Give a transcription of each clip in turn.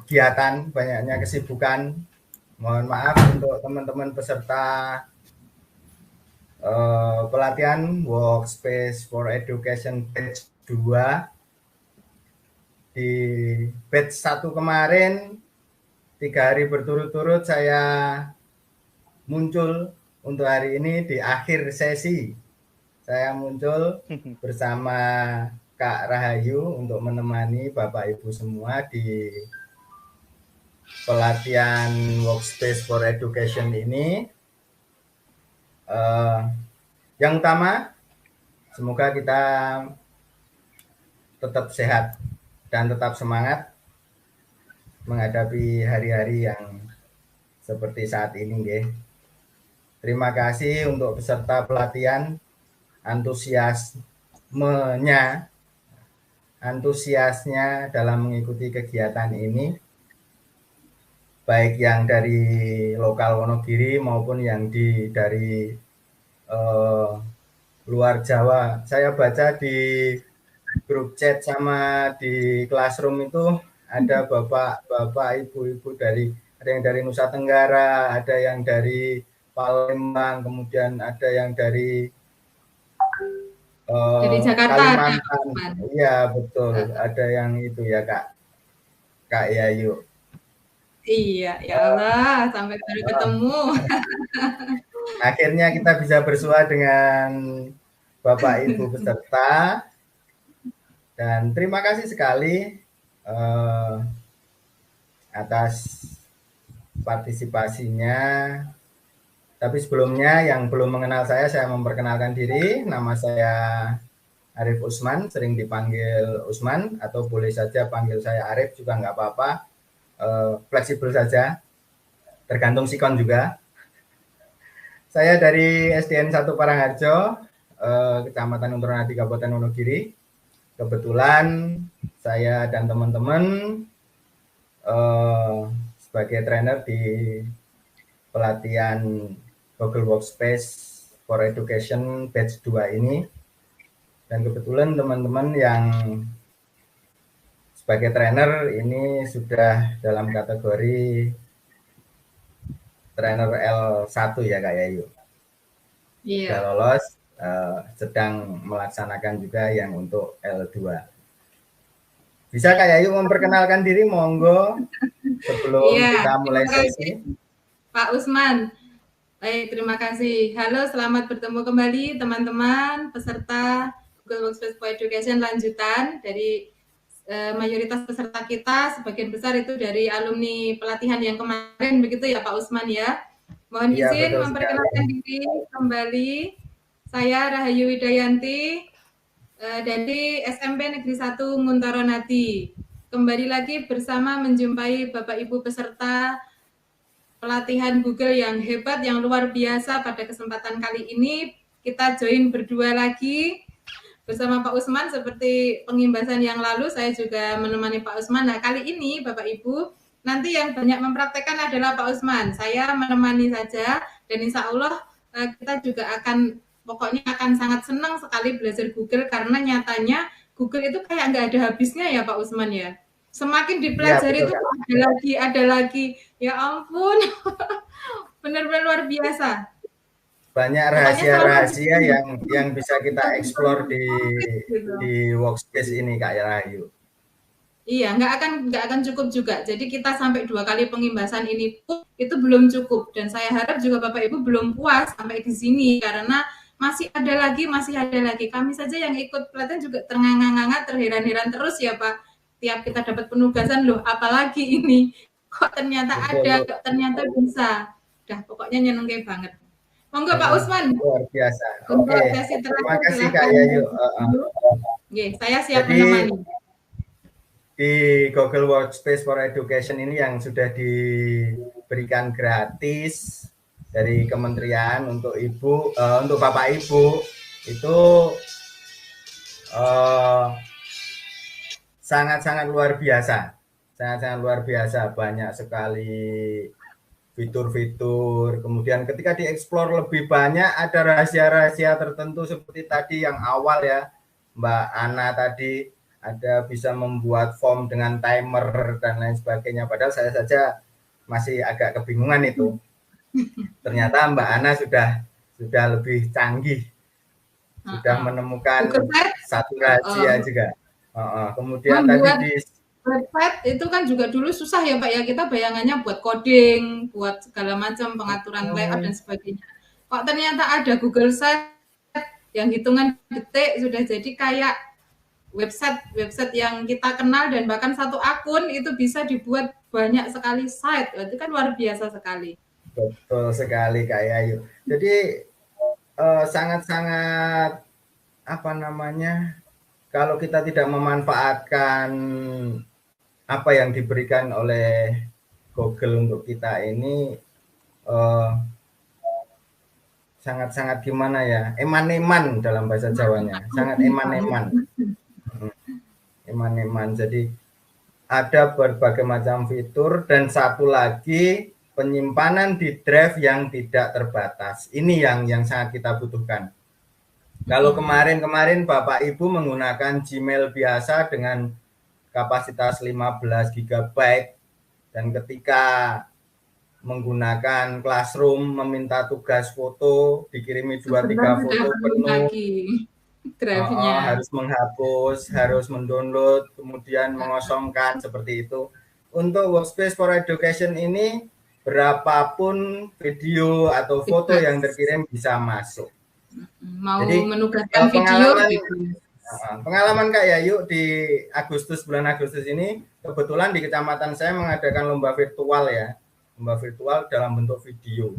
kegiatan, banyaknya kesibukan. Mohon maaf untuk teman-teman peserta pelatihan Workspace for Education batch 2. Di batch 1 kemarin 3 hari berturut-turut saya muncul. Untuk hari ini di akhir sesi saya muncul bersama Kak Rahayu untuk menemani Bapak Ibu semua di pelatihan Workspace for Education ini. Yang utama, semoga kita tetap sehat dan tetap semangat menghadapi hari-hari yang seperti saat ini, nggih. Terima kasih untuk peserta pelatihan, antusiasnya dalam mengikuti kegiatan ini, baik yang dari lokal Wonogiri maupun yang dari luar Jawa. Saya baca di grup chat sama di classroom itu ada bapak-bapak, ibu-ibu ada yang dari Nusa Tenggara, ada yang dari Palembang, kemudian ada yang dari Jakarta, Kalimantan. Iya betul, ada yang itu ya Kak Yayu. Iya, ya Allah, sampai baru ketemu. Akhirnya kita bisa bersua dengan Bapak Ibu peserta, dan terima kasih sekali atas partisipasinya. Tapi sebelumnya yang belum mengenal saya memperkenalkan diri. Nama saya Arif Usman, sering dipanggil Usman atau boleh saja panggil saya Arif juga nggak apa-apa. Fleksibel saja, tergantung sikon juga. Saya dari SDN 1 Parangharjo, Kecamatan Unturnadi, Kabupaten Wonogiri. Kebetulan saya dan teman-teman sebagai trainer di pelatihan Google Workspace for Education batch 2 ini, dan kebetulan teman-teman yang sebagai trainer ini sudah dalam kategori trainer L1 ya Kak Yayu. Iya. Sudah lolos, sedang melaksanakan juga yang untuk L2. Bisa Kak Yayu memperkenalkan diri, monggo, sebelum kita mulai sesi. Pak Usman. Baik, terima kasih. Halo, selamat bertemu kembali teman-teman peserta Google Workspace for Education lanjutan. Dari mayoritas peserta kita, sebagian besar itu dari alumni pelatihan yang kemarin, begitu ya Pak Usman ya. Mohon izin memperkenalkan diri kembali. Saya Rahayu Widayanti dari SMP Negeri 1 Muntaronadi. Kembali lagi bersama menjumpai Bapak Ibu peserta pelatihan Google yang hebat, yang luar biasa. Pada kesempatan kali ini kita join berdua lagi bersama Pak Usman. Seperti pengimbasan yang lalu, saya juga menemani Pak Usman. Nah, kali ini Bapak Ibu, nanti yang banyak mempraktekkan adalah Pak Usman. Saya menemani saja, dan insya Allah kita juga pokoknya akan sangat senang sekali belajar Google, karena nyatanya Google itu kayak nggak ada habisnya ya Pak Usman ya. Semakin dipelajari itu ada lagi. Ya ampun, benar-benar luar biasa. Banyak rahasia-rahasia yang bisa kita explore di Workspace ini Kak Rahayu. Iya, nggak akan cukup juga. Jadi kita sampai 2 kali pengimbasan ini pun itu belum cukup. Dan saya harap juga Bapak Ibu belum puas sampai di sini, karena masih ada lagi. Kami saja yang ikut pelatihan juga ternganga-nganga, terheran-heran terus ya Pak. Tiap kita dapat penugasan, loh apalagi ini? Kok ternyata ada, kok ternyata bisa. Udah, pokoknya nyenengke banget. Monggo Pak Usman. Luar biasa. Oke. Terima kasih Kak Yayu. Saya siap menemani. Di Google Workspace for Education ini yang sudah diberikan gratis dari kementerian untuk untuk Bapak Ibu itu sangat-sangat luar biasa. Sangat-sangat luar biasa, banyak sekali fitur-fitur. Kemudian ketika dieksplor lebih banyak, ada rahasia-rahasia tertentu seperti tadi yang awal ya Mbak Ana tadi, ada bisa membuat form dengan timer dan lain sebagainya. Padahal saya saja masih agak kebingungan itu. Ternyata Mbak Ana sudah lebih canggih, sudah menemukan satu rahasia juga. Kemudian membuat tadi website itu kan juga dulu susah ya Pak ya, kita bayangannya buat coding, buat segala macam pengaturan layout dan sebagainya. Kok ternyata ada Google Site yang hitungan detik sudah jadi kayak website yang kita kenal, dan bahkan satu akun itu bisa dibuat banyak sekali site. Itu kan luar biasa sekali. Betul sekali Kak Yayu. Jadi sangat-sangat apa namanya, kalau kita tidak memanfaatkan apa yang diberikan oleh Google untuk kita ini sangat-sangat gimana ya, eman-eman dalam bahasa Jawanya, sangat eman-eman. Eman-eman. Jadi ada berbagai macam fitur, dan satu lagi penyimpanan di drive yang tidak terbatas. Ini yang sangat kita butuhkan. Kalau kemarin Bapak Ibu menggunakan Gmail biasa dengan kapasitas 15 GB, dan ketika menggunakan Classroom meminta tugas foto, dikirimi 2-3 foto penuh, harus menghapus, harus mendownload, kemudian mengosongkan, seperti itu. Untuk Workspace for Education ini berapapun video atau foto yang terkirim bisa masuk. Mau jadi, menugaskan video pengalaman Kak Yayu di bulan Agustus ini, kebetulan di kecamatan saya mengadakan lomba virtual ya. Lomba virtual dalam bentuk video.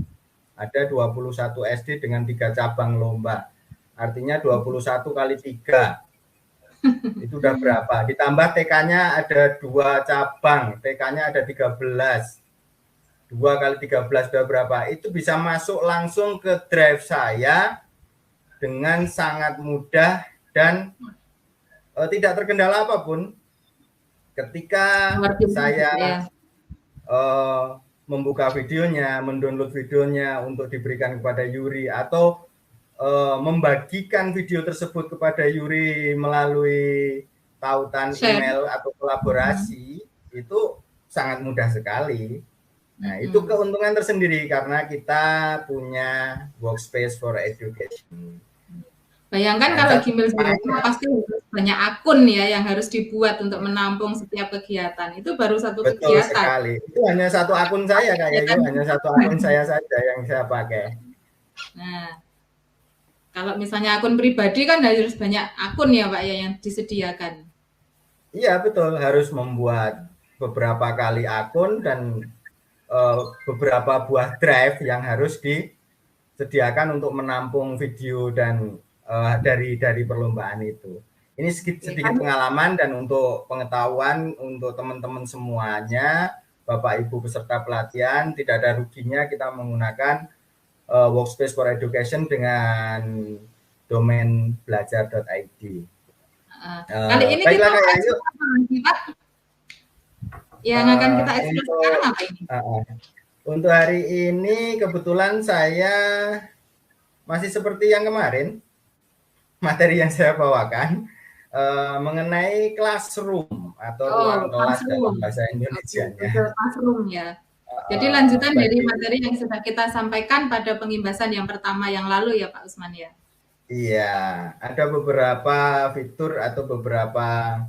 Ada 21 SD dengan 3 cabang lomba. Artinya 21 kali 3. Itu udah berapa? Ditambah TK-nya ada 2 cabang, TK-nya ada 13. 2 kali 13 udah berapa? Itu bisa masuk langsung ke drive saya dengan sangat mudah dan tidak terkendala apapun. Ketika saya membuka videonya, mendownload videonya untuk diberikan kepada Yuri, atau membagikan video tersebut kepada Yuri melalui tautan email atau kolaborasi, itu sangat mudah sekali. Nah, itu keuntungan tersendiri karena kita punya Workspace for Education. Bayangkan kalau Gmail pasti banyak akun ya yang harus dibuat untuk menampung setiap kegiatan. Itu baru satu Betul kegiatan. Sekali. Itu hanya satu akun saya kayaknya, hanya satu akun saya saja yang saya pakai. Nah, kalau misalnya akun pribadi kan harus banyak akun ya Pak ya yang disediakan. Iya betul, harus membuat beberapa kali akun dan beberapa buah drive yang harus disediakan untuk menampung video dan dari perlombaan itu. Ini sedikit pengalaman dan untuk pengetahuan untuk teman-teman semuanya, Bapak Ibu peserta pelatihan, tidak ada ruginya kita menggunakan Workspace for Education dengan domain belajar.id. Kali ini kita yang akan kita eksplorasi apa ini? Untuk hari ini kebetulan saya masih seperti yang kemarin, materi yang saya bawakan mengenai classroom atau ruang kelas dalam bahasa Indonesianya. Classroom ya. Jadi lanjutan dari materi yang sudah kita sampaikan pada pengimbasan yang pertama yang lalu ya Pak Usman ya. Iya, ada beberapa fitur atau beberapa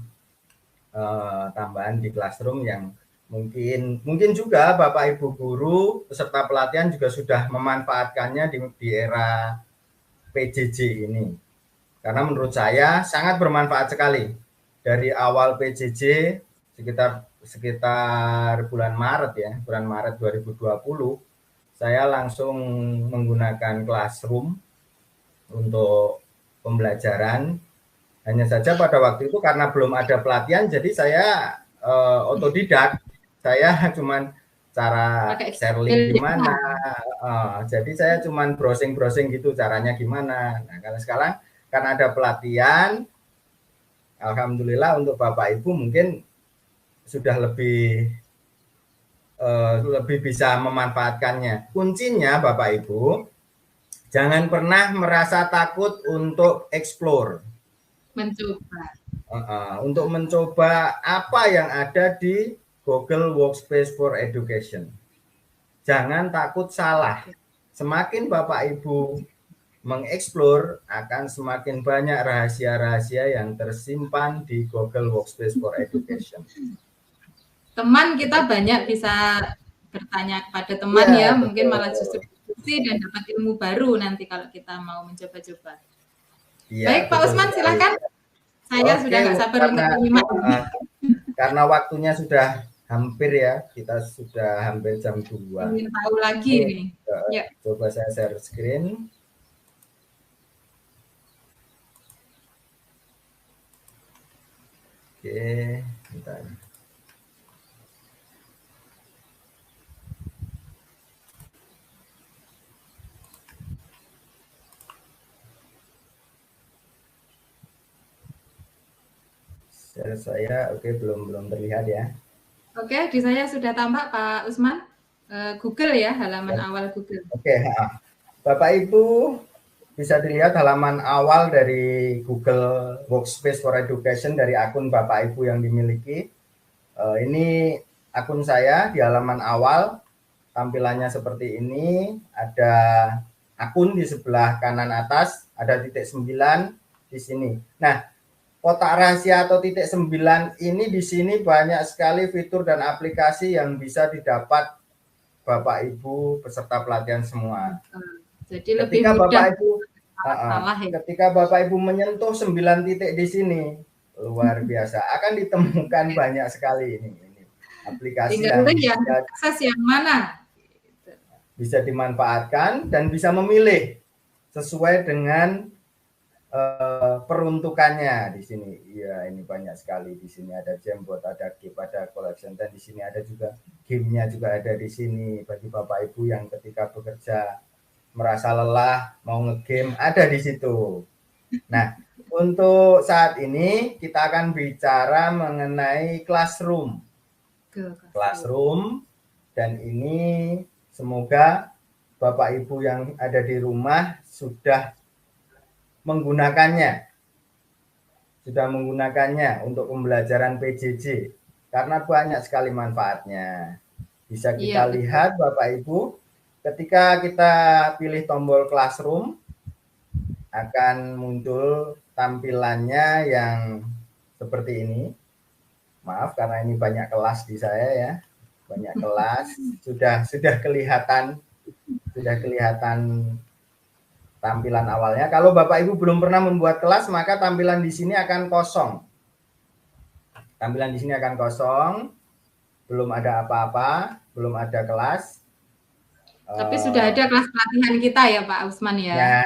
tambahan di Classroom yang mungkin juga Bapak Ibu guru peserta pelatihan juga sudah memanfaatkannya di era PJJ ini. Karena menurut saya sangat bermanfaat sekali. Dari awal PJJ sekitar bulan Maret 2020, saya langsung menggunakan Classroom untuk pembelajaran. Hanya saja pada waktu itu karena belum ada pelatihan, jadi saya otodidak. Saya cuman cara share link gimana. Jadi saya cuman browsing gitu caranya gimana. Nah, kalau sekarang karena ada pelatihan, alhamdulillah untuk Bapak Ibu mungkin sudah lebih bisa memanfaatkannya. Kuncinya Bapak Ibu, jangan pernah merasa takut untuk explore. Mencoba. untuk mencoba apa yang ada di Google Workspace for Education. Jangan takut salah. Semakin Bapak Ibu mengeksplor, akan semakin banyak rahasia-rahasia yang tersimpan di Google Workspace for Education. Teman kita banyak bisa bertanya kepada teman ya, mungkin malah justru diskusi dan dapat ilmu baru nanti kalau kita mau mencoba-coba. Baik, Pak Usman, silakan. Saya sudah nggak sabar untuk menyimak. Karena waktunya sudah hampir ya, kita sudah hampir jam 2. Ingin tahu lagi nih. Ya. Coba saya share screen. Oke, bentar. Share saya, oke, belum terlihat ya. Oke, di saya sudah tampak Pak Usman. Google ya, halaman awal Google. Oke, Bapak Ibu bisa dilihat halaman awal dari Google Workspace for Education dari akun Bapak Ibu yang dimiliki. Ini akun saya di halaman awal, tampilannya seperti ini. Ada akun di sebelah kanan atas, ada titik 9 di sini. Nah, kotak rahasia atau titik 9 ini di sini banyak sekali fitur dan aplikasi yang bisa didapat Bapak Ibu peserta pelatihan semua. Jadi lebih mudah. Ketika Bapak Ibu menyentuh 9 titik di sini, luar biasa, akan ditemukan banyak sekali ini aplikasi yang akses yang mana bisa dimanfaatkan dan bisa memilih sesuai dengan peruntukannya di sini. Iya, ini banyak sekali di sini, ada Jamboard, ada Keep, ada Collection, dan di sini ada juga game-nya juga ada di sini bagi Bapak Ibu yang ketika bekerja merasa lelah mau ngegame, ada di situ. Nah, untuk saat ini kita akan bicara mengenai Classroom. Classroom, dan ini semoga Bapak Ibu yang ada di rumah sudah menggunakannya untuk pembelajaran PJJ, karena banyak sekali manfaatnya. Bisa kita lihat Bapak Ibu, ketika kita pilih tombol Classroom, akan muncul tampilannya yang seperti ini. Maaf karena ini banyak kelas di saya ya, banyak kelas. Sudah kelihatan tampilan awalnya. Kalau Bapak Ibu belum pernah membuat kelas, maka tampilan di sini akan kosong. Belum ada apa-apa, belum ada kelas. Tapi sudah ada kelas pelatihan kita ya Pak Usman ya.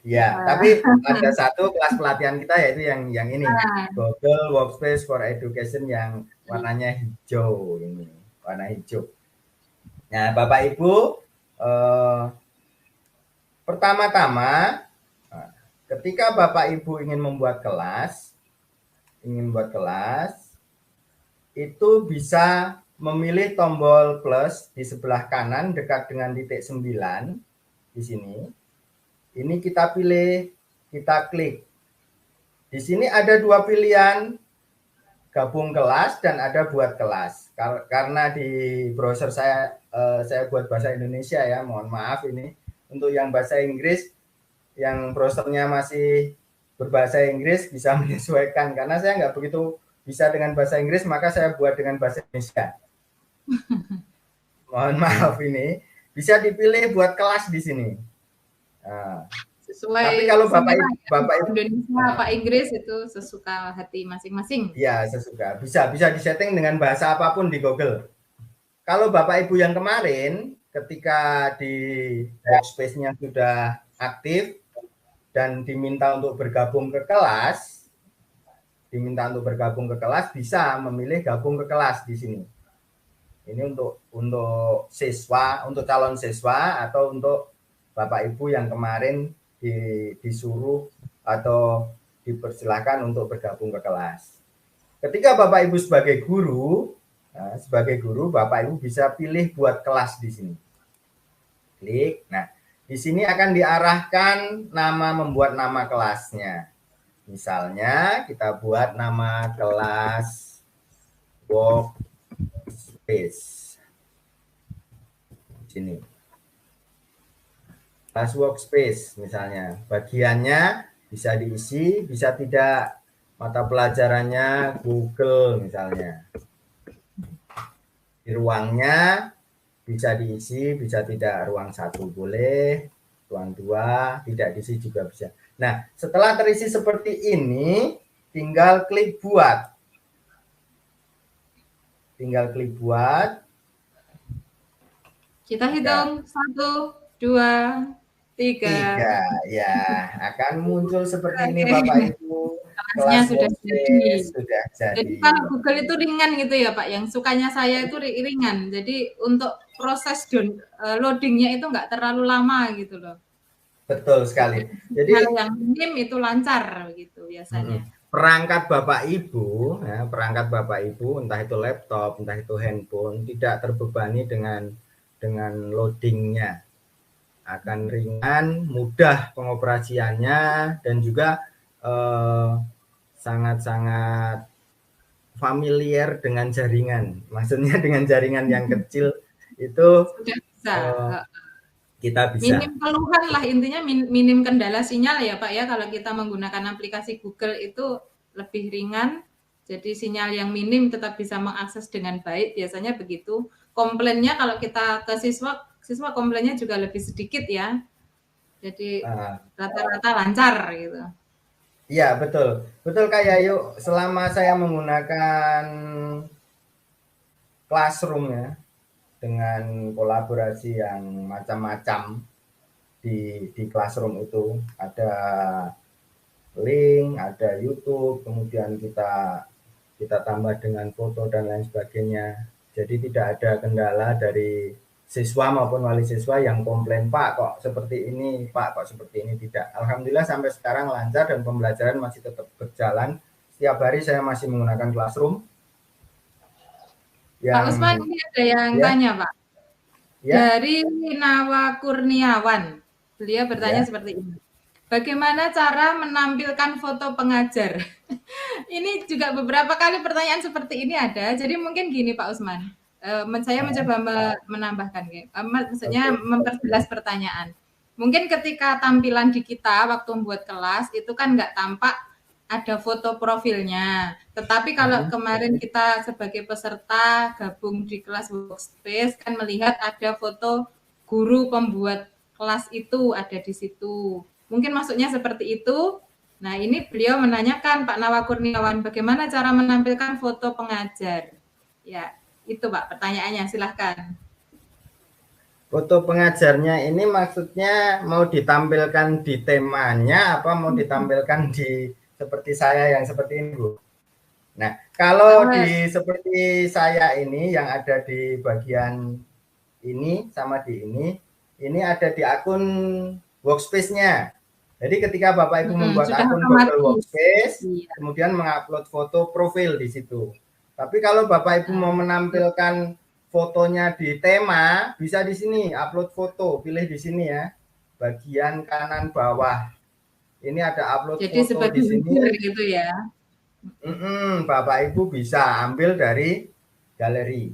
Ya, tapi ada satu kelas pelatihan kita yaitu yang ini, Google Workspace for Education yang warnanya hijau ini, warna hijau. Nah, Bapak Ibu, pertama-tama ketika Bapak Ibu ingin membuat kelas, itu bisa memilih tombol plus di sebelah kanan dekat dengan titik 9 di sini. Ini kita pilih, kita klik. Di sini ada dua pilihan, gabung kelas dan ada buat kelas. Karena di browser saya buat bahasa Indonesia ya, mohon maaf ini. Untuk yang bahasa Inggris, yang browsernya masih berbahasa Inggris bisa menyesuaikan. Karena saya nggak begitu bisa dengan bahasa Inggris, maka saya buat dengan bahasa Indonesia. Mohon maaf ini. Bisa dipilih buat kelas di sini. Nah, sesuai. Tapi kalau Bapak Indonesia, Pak Inggris itu sesuka hati masing-masing. Ya, sesuka. Bisa disetting dengan bahasa apapun di Google. Kalau Bapak Ibu yang kemarin ketika di workspace-nya sudah aktif dan diminta untuk bergabung ke kelas, bisa memilih gabung ke kelas di sini. Ini untuk siswa, untuk calon siswa, atau untuk Bapak Ibu yang kemarin disuruh atau dipersilakan untuk bergabung ke kelas. Ketika Bapak Ibu sebagai guru, Bapak Ibu bisa pilih buat kelas di sini. Klik. Nah, di sini akan diarahkan membuat nama kelasnya. Misalnya kita buat nama kelas workspace. Sini. Kelas workspace misalnya. Bagiannya bisa diisi, bisa tidak. Mata pelajarannya Google misalnya. Di ruangnya bisa diisi, bisa tidak. Ruang 1 boleh, ruang 2 tidak diisi juga bisa. Nah, setelah terisi seperti ini, tinggal klik buat. Tinggal klik buat. Kita hitung 1, 2, 3. Ya, akan muncul seperti ini Bapak Ibu. Kelasnya sudah jadi. Sudah jadi. Jadi kalau Google itu ringan gitu ya Pak, yang sukanya saya itu ringan. Jadi untuk proses loadingnya itu nggak terlalu lama gitu loh. Betul sekali. Jadi hal yang minim itu lancar gitu biasanya. Perangkat Bapak Ibu, ya, perangkat Bapak Ibu, entah itu laptop, entah itu handphone, tidak terbebani dengan loadingnya. Akan ringan, mudah pengoperasiannya, dan juga sangat-sangat familiar dengan jaringan. Maksudnya dengan jaringan yang kecil itu sudah bisa. Kita bisa. Minim keluhan lah intinya, minim kendala sinyal ya Pak ya. Kalau kita menggunakan aplikasi Google itu lebih ringan. Jadi sinyal yang minim tetap bisa mengakses dengan baik. Biasanya begitu. Komplainnya kalau kita ke siswa komplainnya juga lebih sedikit ya. Jadi rata-rata lancar gitu. Iya, betul. Betul Kak Yayu, selama saya menggunakan Classroom ya, dengan kolaborasi yang macam-macam di Classroom itu, ada link, ada YouTube, kemudian kita tambah dengan foto dan lain sebagainya. Jadi tidak ada kendala dari siswa maupun wali siswa yang komplain, Pak kok seperti ini, Pak kok seperti ini, tidak. Alhamdulillah sampai sekarang lancar dan pembelajaran masih tetap berjalan. Setiap hari saya masih menggunakan Classroom. Pak Usman, ini ada yang tanya Pak. Dari Nawa Kurniawan, beliau bertanya seperti ini. Bagaimana cara menampilkan foto pengajar? Ini juga beberapa kali pertanyaan seperti ini ada. Jadi mungkin gini Pak Usman, saya mencoba menambahkan, maksudnya memperjelas pertanyaan. Mungkin ketika tampilan di kita waktu membuat kelas itu kan nggak tampak ada foto profilnya. Tetapi kalau kemarin kita sebagai peserta gabung di kelas workspace kan melihat ada foto guru pembuat kelas itu ada di situ. Mungkin maksudnya seperti itu. Nah, ini beliau menanyakan Pak Nawa Kurniawan, bagaimana cara menampilkan foto pengajar? Ya, itu Pak pertanyaannya, silahkan. Foto pengajarnya ini maksudnya mau ditampilkan di temanya apa mau ditampilkan di seperti saya yang seperti ini, Bu? Nah, kalau di seperti saya ini yang ada di bagian ini sama di ini ada di akun workspace-nya. Jadi ketika Bapak Ibu membuat akun Google Workspace, kemudian mengupload foto profil di situ. Tapi kalau Bapak Ibu mau menampilkan fotonya di tema, bisa di sini upload foto, pilih di sini ya. Bagian kanan bawah. Ini ada upload jadi foto di sini. Gitu ya. Bapak Ibu bisa ambil dari galeri.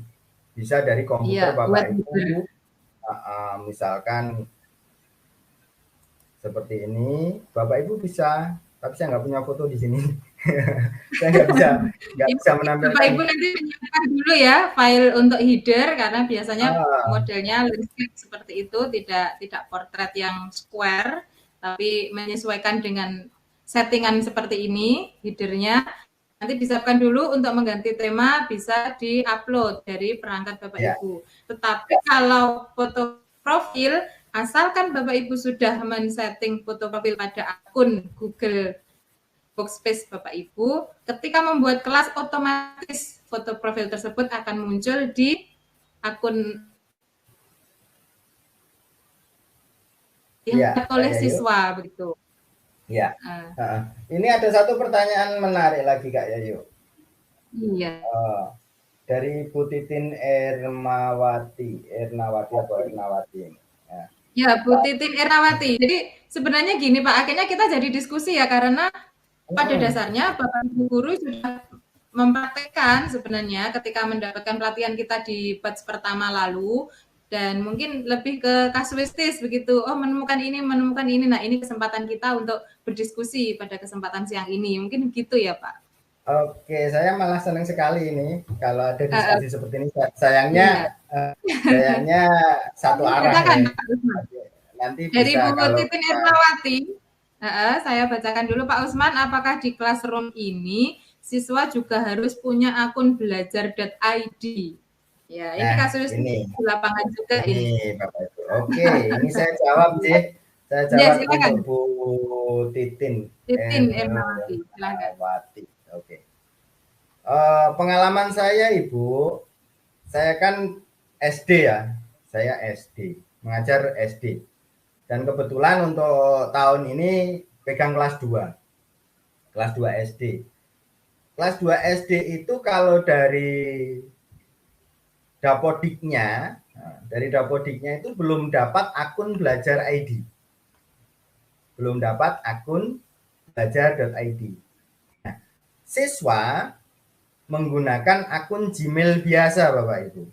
Bisa dari komputer Bapak Ibu. Misalkan seperti ini, Bapak Ibu bisa, tapi saya nggak punya foto di sini. Saya nggak bisa menampilkan. Bapak Ibu nanti menyiapkan dulu ya file untuk header karena biasanya modelnya landscape seperti itu, tidak portrait yang square, tapi menyesuaikan dengan settingan seperti ini headernya. Nanti disiapkan dulu untuk mengganti tema, bisa di-upload dari perangkat Bapak Ibu. Tetapi kalau foto profil, asalkan Bapak Ibu sudah men-setting foto profil pada akun Google Workspace Bapak Ibu, ketika membuat kelas otomatis foto profil tersebut akan muncul di akun yang oleh siswa begitu. Ya. Ini ada satu pertanyaan menarik lagi Kak Yayu. Iya. Dari Bu Titin Ernawati atau Ernawati. Ya, Bu Titin Ernawati. Jadi sebenarnya gini Pak, akhirnya kita jadi diskusi ya karena pada dasarnya Bapak Ibu guru sudah mempraktekkan sebenarnya ketika mendapatkan pelatihan kita di batch pertama lalu, dan mungkin lebih ke kasuistis begitu. Oh, menemukan ini. Nah, ini kesempatan kita untuk berdiskusi pada kesempatan siang ini. Mungkin gitu ya, Pak. Oke, saya malah senang sekali ini kalau ada diskusi seperti ini. Sayangnya sayangnya satu arah ya. Nanti dari bisa Bu Titin Ermawati. Saya bacakan dulu Pak Usman, apakah di Classroom ini siswa juga harus punya akun belajar.id? Ya, ini kasus ini di lapangan juga ini. Bapak Ibu. Oke, ini saya jawab sih. Saya jawab ya, untuk Bu Titin Ermawati. Silakan. Oke. Pengalaman saya Ibu, saya kan SD ya. Saya SD, mengajar SD. Dan kebetulan untuk tahun ini pegang kelas 2. Kelas 2 SD. Kelas 2 SD itu kalau dari Dapodiknya itu belum dapat akun belajar ID. Belum dapat akun belajar.id. Nah, siswa menggunakan akun Gmail biasa Bapak Ibu.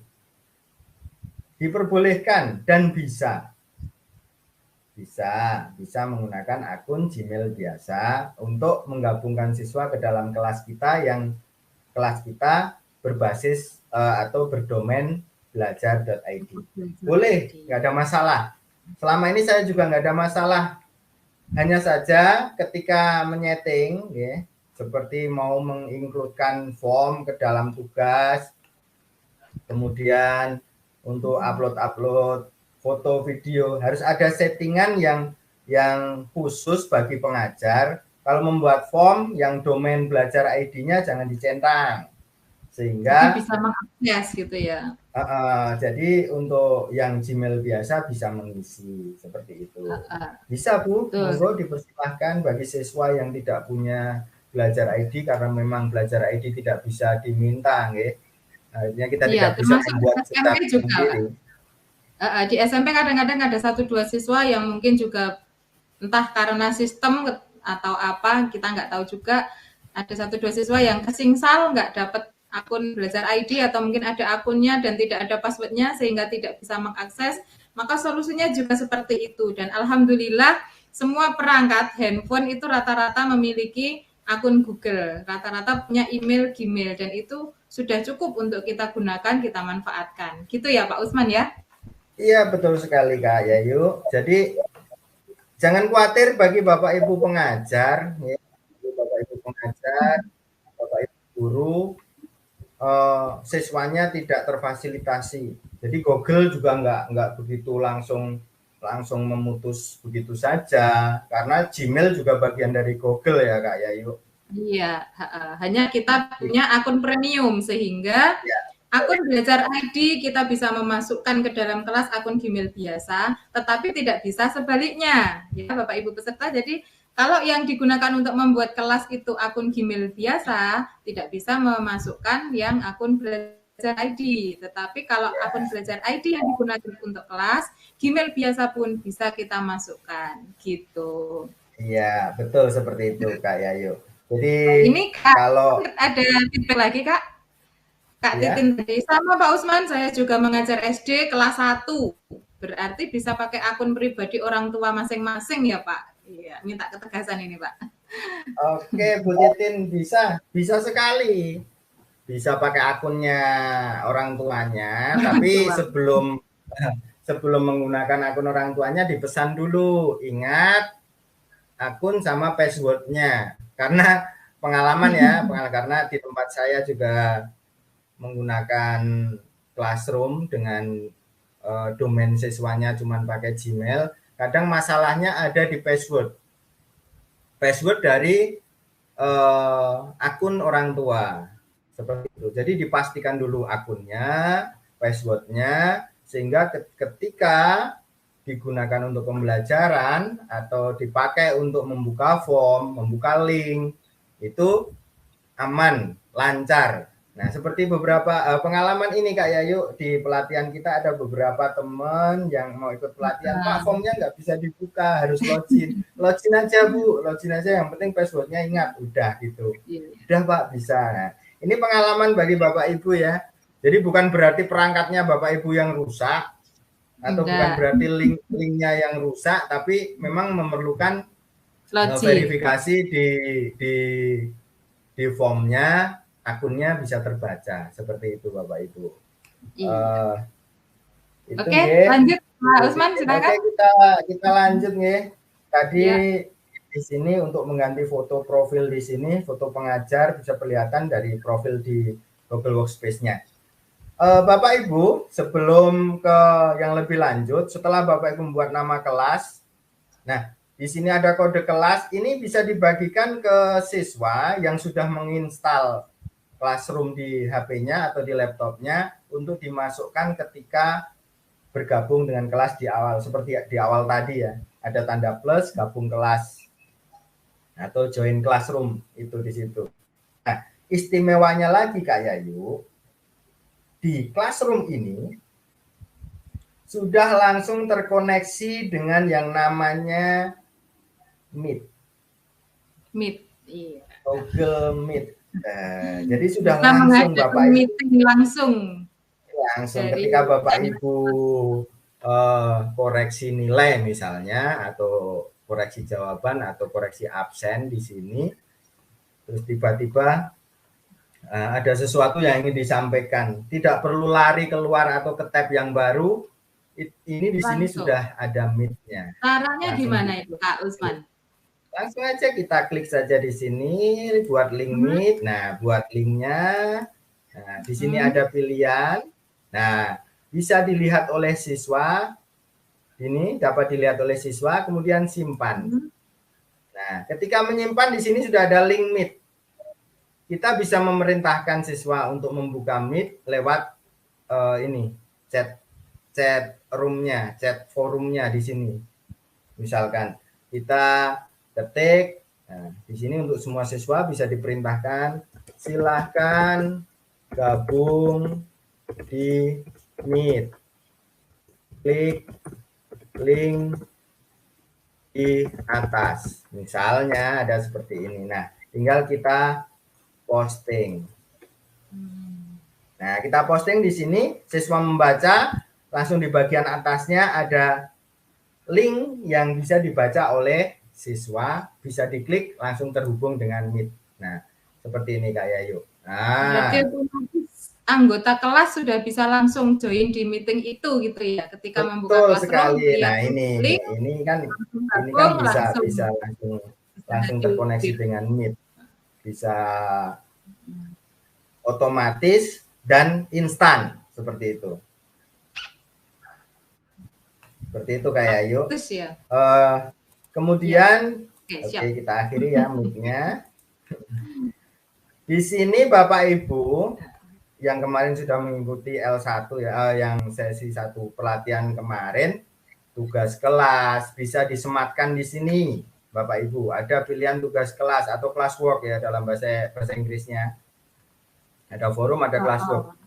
Diperbolehkan dan bisa menggunakan akun Gmail biasa untuk menggabungkan siswa ke dalam kelas kita yang kelas kita berbasis atau berdomain belajar.id. Boleh, nggak ada masalah. Selama ini saya juga nggak ada masalah. Hanya saja ketika menyeting, ya, seperti mau mengincludekan form ke dalam tugas, kemudian untuk upload foto, video, harus ada settingan yang khusus bagi pengajar. Kalau membuat form yang domain belajar ID-nya jangan dicentang, sehingga jadi bisa mengakses gitu ya. Jadi untuk yang Gmail biasa bisa mengisi seperti itu. Bisa Bu, monggo dipersilahkan bagi siswa yang tidak punya belajar ID karena memang belajar ID tidak bisa diminta, ya. Akhirnya kita tidak bisa membuat SMP juga sendiri. Di SMP kadang-kadang ada 1-2 siswa yang mungkin juga entah karena sistem atau apa, kita nggak tahu juga, ada 1-2 siswa yang kesingsal nggak dapat akun belajar ID atau mungkin ada akunnya dan tidak ada passwordnya sehingga tidak bisa mengakses, maka solusinya juga seperti itu. Dan alhamdulillah semua perangkat handphone itu rata-rata memiliki akun Google, rata-rata punya email Gmail, dan itu sudah cukup untuk kita gunakan, kita manfaatkan. Gitu ya Pak Usman ya? Iya, betul sekali Kak Yayu. Jadi jangan khawatir bagi Bapak Ibu pengajar, ya. Bapak Ibu pengajar, Bapak Ibu guru, siswanya tidak terfasilitasi. Jadi Google juga nggak begitu langsung memutus begitu saja, karena Gmail juga bagian dari Google ya Kak Yayu. Iya, hanya kita punya akun premium sehingga akun belajar ID kita bisa memasukkan ke dalam kelas akun Gmail biasa, tetapi tidak bisa sebaliknya, ya Bapak Ibu peserta. Jadi kalau yang digunakan untuk membuat kelas itu akun Gmail biasa, tidak bisa memasukkan yang akun belajar ID. Tetapi kalau akun belajar ID yang digunakan untuk kelas, Gmail biasa pun bisa kita masukkan, gitu. Iya, betul seperti itu Kak Yayu. Jadi ini Kak, kalau ada feedback lagi Kak. Kak Titin tadi, sama Pak Usman, saya juga mengajar SD kelas 1. Berarti bisa pakai akun pribadi orang tua masing-masing ya Pak? Iya, minta ketegasan ini Pak. Oke, Bu Titin, bisa sekali. Bisa pakai akunnya orang tuanya, tapi sebelum menggunakan akun orang tuanya dipesan dulu, ingat akun sama passwordnya. Karena pengalaman ya, karena di tempat saya juga menggunakan Classroom dengan domain siswanya cuma pakai Gmail, kadang masalahnya ada di password dari akun orang tua seperti itu. Jadi dipastikan dulu akunnya, passwordnya, sehingga ketika digunakan untuk pembelajaran atau dipakai untuk membuka form, membuka link, itu aman, lancar. Nah, seperti beberapa pengalaman ini Kak Yayu, di pelatihan kita ada beberapa teman yang mau ikut pelatihan, Pak formnya nggak bisa dibuka, harus login. Login aja Bu, login aja, yang penting passwordnya ingat, udah gitu. Udah Pak, bisa. Nah, ini pengalaman bagi Bapak Ibu ya. Jadi bukan berarti perangkatnya Bapak Ibu yang rusak, atau bukan berarti link-linknya yang rusak, tapi memang memerlukan verifikasi di formnya, akunnya bisa terbaca seperti itu Bapak Ibu. Itu Oke, lanjut Pak Usman, silakan. Oke, kita lanjut nih. Tadi di sini untuk mengganti foto profil di sini, foto pengajar bisa kelihatan dari profil di Google Workspace-nya. Bapak Ibu, sebelum ke yang lebih lanjut, setelah Bapak Ibu membuat nama kelas, nah di sini ada kode kelas, ini bisa dibagikan ke siswa yang sudah menginstal Classroom di HP-nya atau di laptopnya untuk dimasukkan ketika bergabung dengan kelas di awal, seperti di awal tadi ya, ada tanda plus gabung kelas atau join Classroom itu di situ. Nah, istimewanya lagi Kak Yayu, di Classroom ini sudah langsung terkoneksi dengan yang namanya Meet. Meet, iya. Google Meet. Nah, jadi sudah langsung Bapak Ibu meeting langsung ketika Bapak Ibu koreksi nilai misalnya, atau koreksi jawaban atau koreksi absen di sini, terus tiba-tiba ada sesuatu yang ingin disampaikan, tidak perlu lari keluar atau ke tab yang baru, ini di sini sudah ada Meet-nya. Caranya gimana itu Kak Usman? Langsung aja kita klik saja di sini buat link Meet. Nah, buat linknya, nah di sini ada pilihan. Nah, bisa dilihat oleh siswa. Ini dapat dilihat oleh siswa, kemudian simpan. Nah, ketika menyimpan di sini sudah ada link Meet. Kita bisa memerintahkan siswa untuk membuka Meet lewat ini chat roomnya, chat forumnya di sini. Misalkan kita ketik, nah, di sini untuk semua siswa bisa diperintahkan silahkan gabung di Meet, klik link di atas, misalnya ada seperti ini. Nah, tinggal kita posting. Nah, kita posting di sini, siswa membaca, langsung di bagian atasnya ada link yang bisa dibaca oleh siswa, bisa diklik langsung terhubung dengan Meet. Nah, seperti ini Kak Yayu. Nah, anggota kelas sudah bisa langsung join di meeting itu gitu ya, ketika membuka Classroom sekali. Nah, ini kan bisa langsung terkoneksi dengan Meet. Bisa otomatis dan instan seperti itu. Seperti itu kayak Ayu. Kemudian oke, kita akhiri ya Meet-nya. Di sini Bapak Ibu yang kemarin sudah mengikuti L1 ya, yang sesi 1 pelatihan kemarin, tugas kelas bisa disematkan di sini. Bapak Ibu, ada pilihan tugas kelas atau classwork ya dalam bahasa Inggrisnya. Ada forum, ada classwork.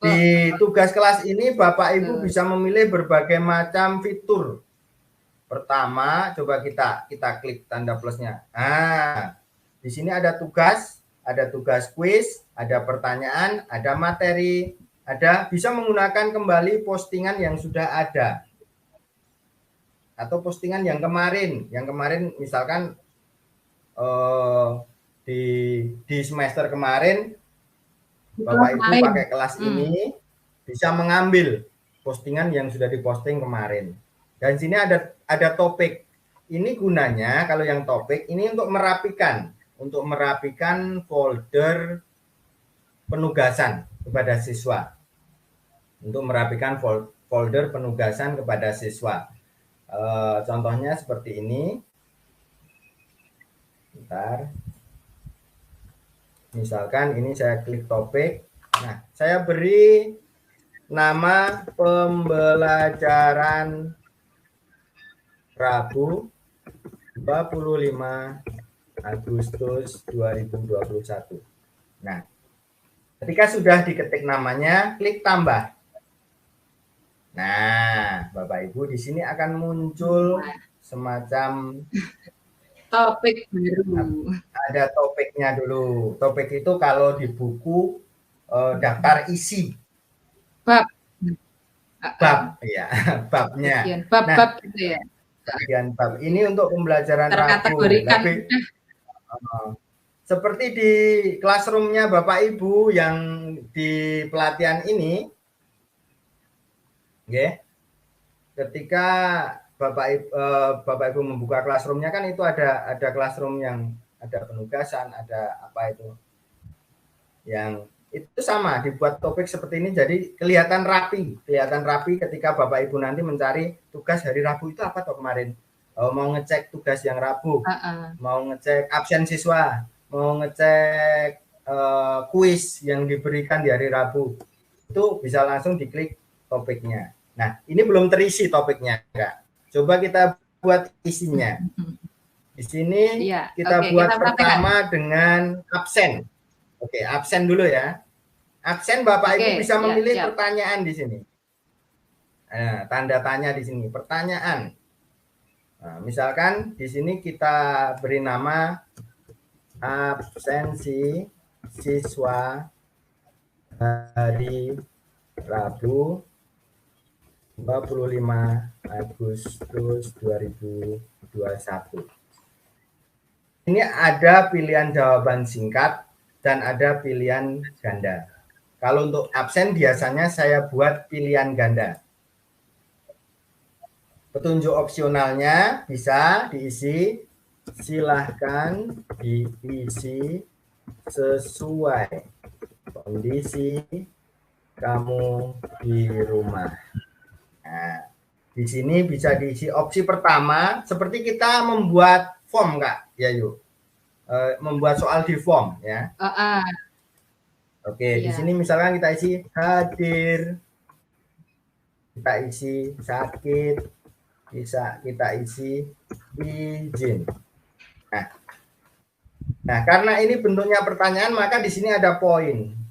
Di tugas kelas ini Bapak Ibu bisa memilih berbagai macam fitur. Pertama, coba kita klik tanda plusnya. Nah, di sini ada tugas quiz, ada pertanyaan, ada materi, ada bisa menggunakan kembali postingan yang sudah ada. Atau postingan yang kemarin misalkan di semester kemarin Bapak Ibu pakai kelas ini bisa mengambil postingan yang sudah diposting kemarin. Dan sini ada topik. Ini gunanya kalau yang topik ini untuk merapikan folder penugasan kepada siswa. Untuk merapikan folder penugasan kepada siswa. Contohnya seperti ini. Bentar. Misalkan ini saya klik topik. Nah, saya beri nama pembelajaran Rabu 25 Agustus 2021. Nah, Ketika sudah diketik namanya, klik tambah. Nah, Bapak Ibu di sini akan muncul semacam topik baru. Ada topiknya dulu. Topik itu kalau di buku daftar isi. Bab. Bab, ya, babnya. Bagian bab-bab gitu ya. Bagian bab ini untuk pembelajaran Rabu. Terkategorikan. Tapi seperti di classroom-nya Bapak Ibu yang di pelatihan ini, ketika Bapak Ibu membuka classroom-nya kan itu ada classroom yang ada penugasan, ada apa itu, yang itu sama dibuat topik seperti ini, jadi kelihatan rapi ketika Bapak Ibu nanti mencari tugas hari Rabu itu apa toh kemarin, mau ngecek tugas yang Rabu, mau ngecek absen siswa, mau ngecek kuis yang diberikan di hari Rabu, itu bisa langsung diklik topiknya. Nah, ini belum terisi topiknya, Kak. Coba kita buat isinya. Di sini kita buat pertama dengan absen. Oke, absen dulu ya. Absen Bapak Ibu bisa memilih pertanyaan di sini. Nah, tanda tanya di sini, pertanyaan. Nah, misalkan di sini kita beri nama absensi siswa hari Rabu 25 Agustus 2021. Ini ada pilihan jawaban singkat dan ada pilihan ganda. Kalau untuk absen biasanya saya buat pilihan ganda. Petunjuk opsionalnya bisa diisi, silahkan diisi sesuai kondisi kamu di rumah. Nah, di sini bisa diisi opsi pertama, seperti kita membuat form, Kak. Ya, yuk. Membuat soal di form, ya. Oke, di sini misalkan kita isi hadir, kita isi sakit, bisa kita isi izin. Nah, karena ini bentuknya pertanyaan, maka di sini ada poin.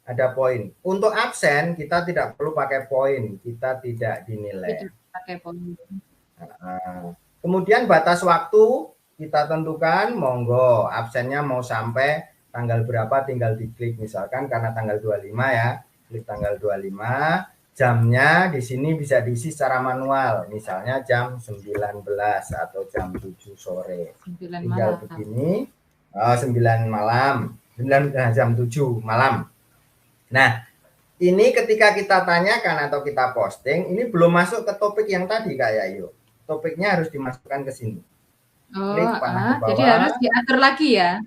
Ada poin. Untuk absen kita tidak perlu pakai poin, kita tidak dinilai. Pakai poin. Kemudian batas waktu kita tentukan, monggo absennya mau sampai tanggal berapa tinggal diklik, misalkan karena tanggal 25 ya, klik tanggal 25. Jamnya di sini bisa diisi secara manual, misalnya jam 19 atau jam 7 sore. Tinggal begini, 9 malam, jam 7 malam. Nah, ini ketika kita tanyakan atau kita posting, ini belum masuk ke topik yang tadi Kak Yayu. Topiknya harus dimasukkan ke sini. Klik panah ke bawah. Jadi harus diatur lagi ya?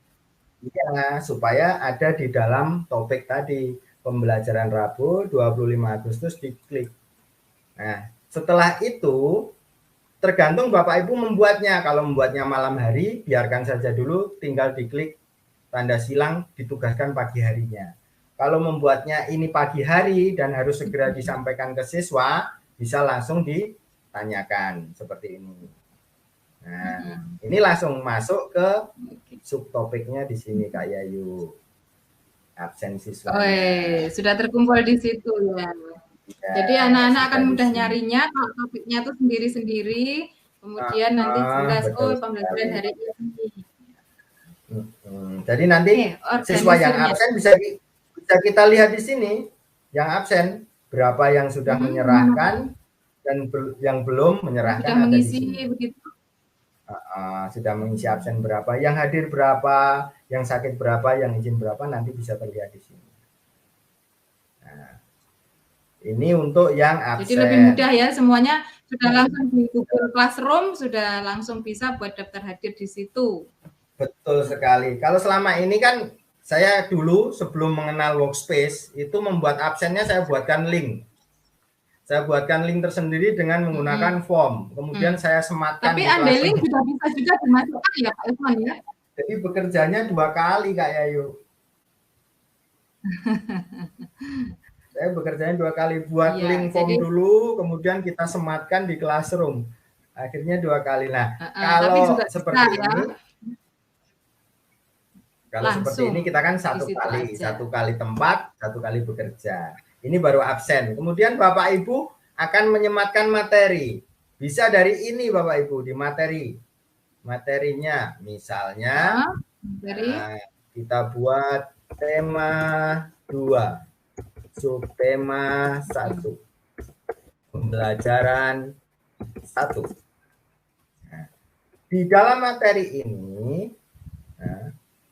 Iya, supaya ada di dalam topik tadi. Pembelajaran Rabu 25 Agustus diklik. Nah, setelah itu tergantung Bapak Ibu membuatnya. Kalau membuatnya malam hari, biarkan saja dulu, tinggal diklik tanda silang, ditugaskan pagi harinya. Kalau membuatnya ini pagi hari dan harus segera disampaikan ke siswa, bisa langsung ditanyakan seperti ini. Nah, ini langsung masuk ke subtopiknya di sini Kak Yayu. Absen siswa. Sudah terkumpul di situ ya. Jadi anak-anak akan mudah nyarinya kalau topiknya itu sendiri-sendiri, kemudian nanti jelas pembelajaran hari ini. Jadi nanti siswa yang absen bisa kita lihat di sini, yang absen berapa yang sudah menyerahkan dan yang belum menyerahkan. Sudah mengisi begitu. Sudah mengisi absen berapa, yang hadir berapa, yang sakit berapa, yang izin berapa, nanti bisa terlihat di sini. Nah, ini untuk yang absen. Jadi lebih mudah ya, semuanya sudah langsung di Google Classroom, sudah langsung bisa buat daftar hadir di situ. Betul sekali. Kalau selama ini kan saya dulu sebelum mengenal Workspace itu membuat absennya saya buatkan link. Saya buatkan link tersendiri dengan menggunakan form. Kemudian saya sematkan. Tapi Anda link juga bisa juga dimasukkan ya Pak Usman ya? Jadi bekerjanya 2 kali Kak Yayu. Saya bekerjanya 2 kali. Buat link form dulu, kemudian kita sematkan di Classroom. Akhirnya 2 kali. Nah, kalau seperti ini, Kalau seperti ini kita kan satu kali tempat, satu kali bekerja. Ini baru absen. Kemudian Bapak Ibu akan menyematkan materi. Bisa dari ini Bapak Ibu di materi. Materinya misalnya kita buat tema 2, subtema 1, pembelajaran 1. Nah, di dalam materi ini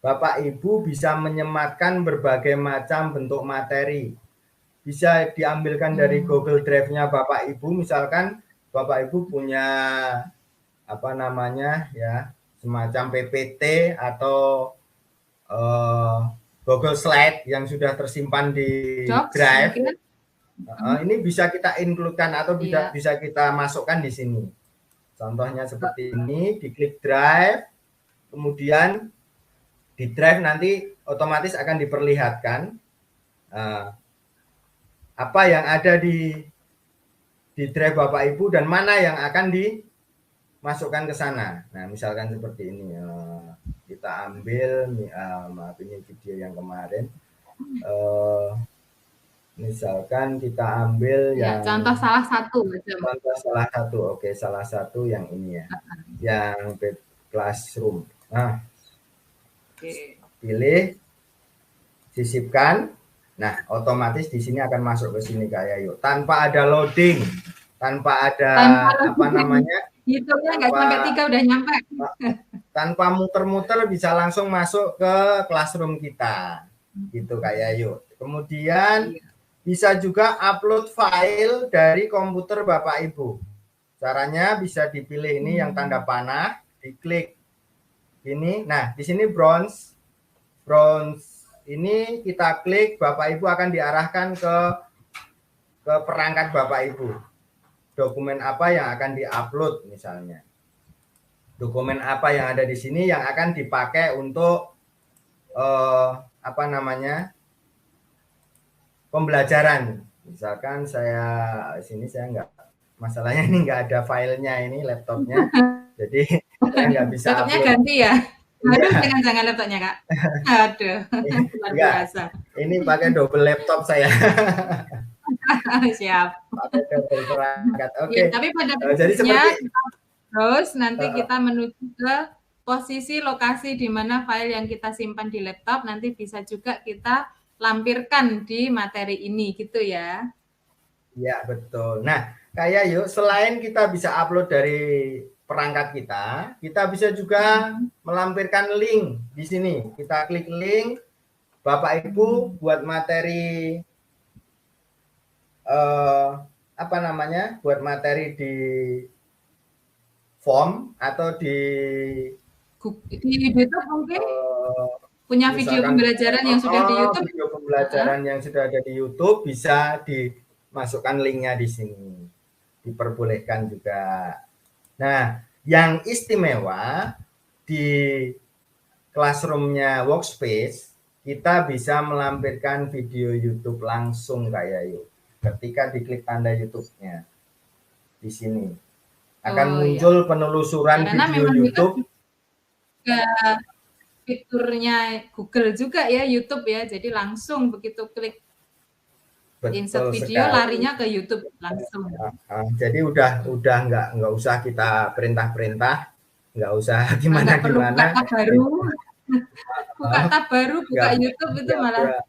Bapak Ibu bisa menyematkan berbagai macam bentuk materi. Bisa diambilkan dari Google Drive-nya Bapak Ibu, misalkan Bapak Ibu punya apa namanya ya, semacam PPT atau Google Slide yang sudah tersimpan di Drive. Ini bisa kita include-kan atau bisa kita masukkan di sini. Contohnya seperti ini, diklik Drive, kemudian di Drive nanti otomatis akan diperlihatkan apa yang ada di Drive Bapak Ibu dan mana yang akan dimasukkan ke sana. Nah, misalkan seperti ini. Kita ambil, maaf ini video yang kemarin. Misalkan kita ambil yang contoh salah satu. Contoh salah satu, oke, salah satu yang ini ya, yang Classroom. Nah, pilih, sisipkan. Nah, otomatis di sini akan masuk ke sini Kak Yayu, tanpa ada loading, tanpa ada apa namanya, hitungnya nggak sampai 3 udah nyampe. Tanpa muter-muter bisa langsung masuk ke Classroom kita, gitu Kak Yayu. Kemudian bisa juga upload file dari komputer Bapak Ibu. Caranya bisa dipilih ini yang tanda panah, diklik ini. Nah, di sini bronze ini kita klik, Bapak Ibu akan diarahkan ke perangkat Bapak Ibu. Dokumen apa yang akan diupload misalnya. Dokumen apa yang ada di sini yang akan dipakai untuk apa namanya? Pembelajaran. Misalkan masalahnya ini nggak ada filenya ini laptopnya. Jadi saya nggak bisa laptopnya upload. Ganti ya. Aduh, jangan laptopnya Kak. Aduh, luar biasa. Ini pakai double laptop saya. Siap. Pakai double perangkat. Oke. Tapi pada jadi seperti terus nanti kita menuju ke posisi lokasi di mana file yang kita simpan di laptop nanti bisa juga kita lampirkan di materi ini gitu ya. Ya, betul. Nah, kayak yuk selain kita bisa upload dari perangkat kita bisa juga melampirkan link di sini. Kita klik link, Bapak Ibu buat materi apa namanya? Buat materi di form atau di YouTube mungkin punya video pembelajaran yang sudah di YouTube. Video pembelajaran yang sudah ada di YouTube bisa dimasukkan linknya di sini. Diperbolehkan juga. Nah, yang istimewa di Classroom-nya Workspace, kita bisa melampirkan video YouTube langsung kayak yuk. Ketika diklik tanda YouTube-nya di sini, akan muncul penelusuran video YouTube. Fiturnya Google juga ya YouTube ya, jadi langsung begitu klik insert video larinya ke YouTube langsung. Jadi udah nggak usah kita perintah, nggak usah gimana. Buka tab baru, buka YouTube itu malah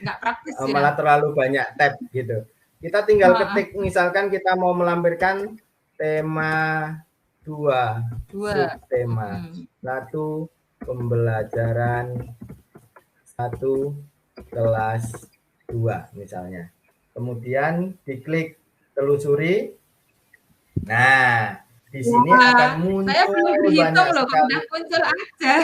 nggak praktis. Malah terlalu banyak tab gitu. Kita tinggal ketik, misalkan kita mau melampirkan tema 2, subtema 1, pembelajaran 1, kelas 2 misalnya. Kemudian diklik telusuri. Nah, di sini akan muncul. Saya belum berhitung loh, kok udah muncul aja.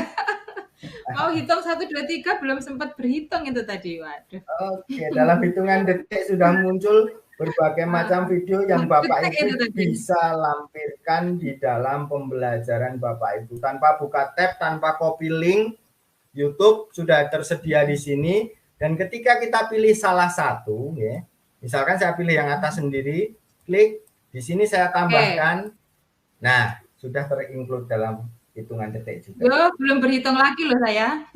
Mau hitung 1, 2, 3 belum sempat berhitung itu tadi. Waduh. Oke, dalam hitungan detik sudah muncul berbagai macam video yang Bapak Ibu bisa lampirkan di dalam pembelajaran Bapak Ibu. Tanpa buka tab, tanpa copy link, YouTube sudah tersedia di sini. Dan ketika kita pilih salah satu, ya, misalkan saya pilih yang atas sendiri, klik di sini saya tambahkan. Nah, sudah terinclude dalam hitungan detik juga. Yo, belum berhitung lagi loh saya.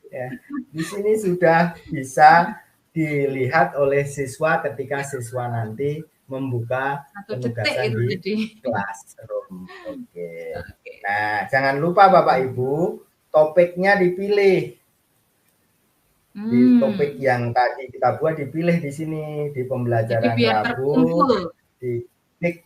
Ya, di sini sudah bisa dilihat oleh siswa ketika siswa nanti membuka 1 detik penugasan itu di tadi. classroom. Oke. Oke. Nah, jangan lupa Bapak Ibu, topiknya dipilih. Di topik yang tadi kita buat dipilih di sini di Jadi pembelajaran biar Rabu, terkumpul. diklik,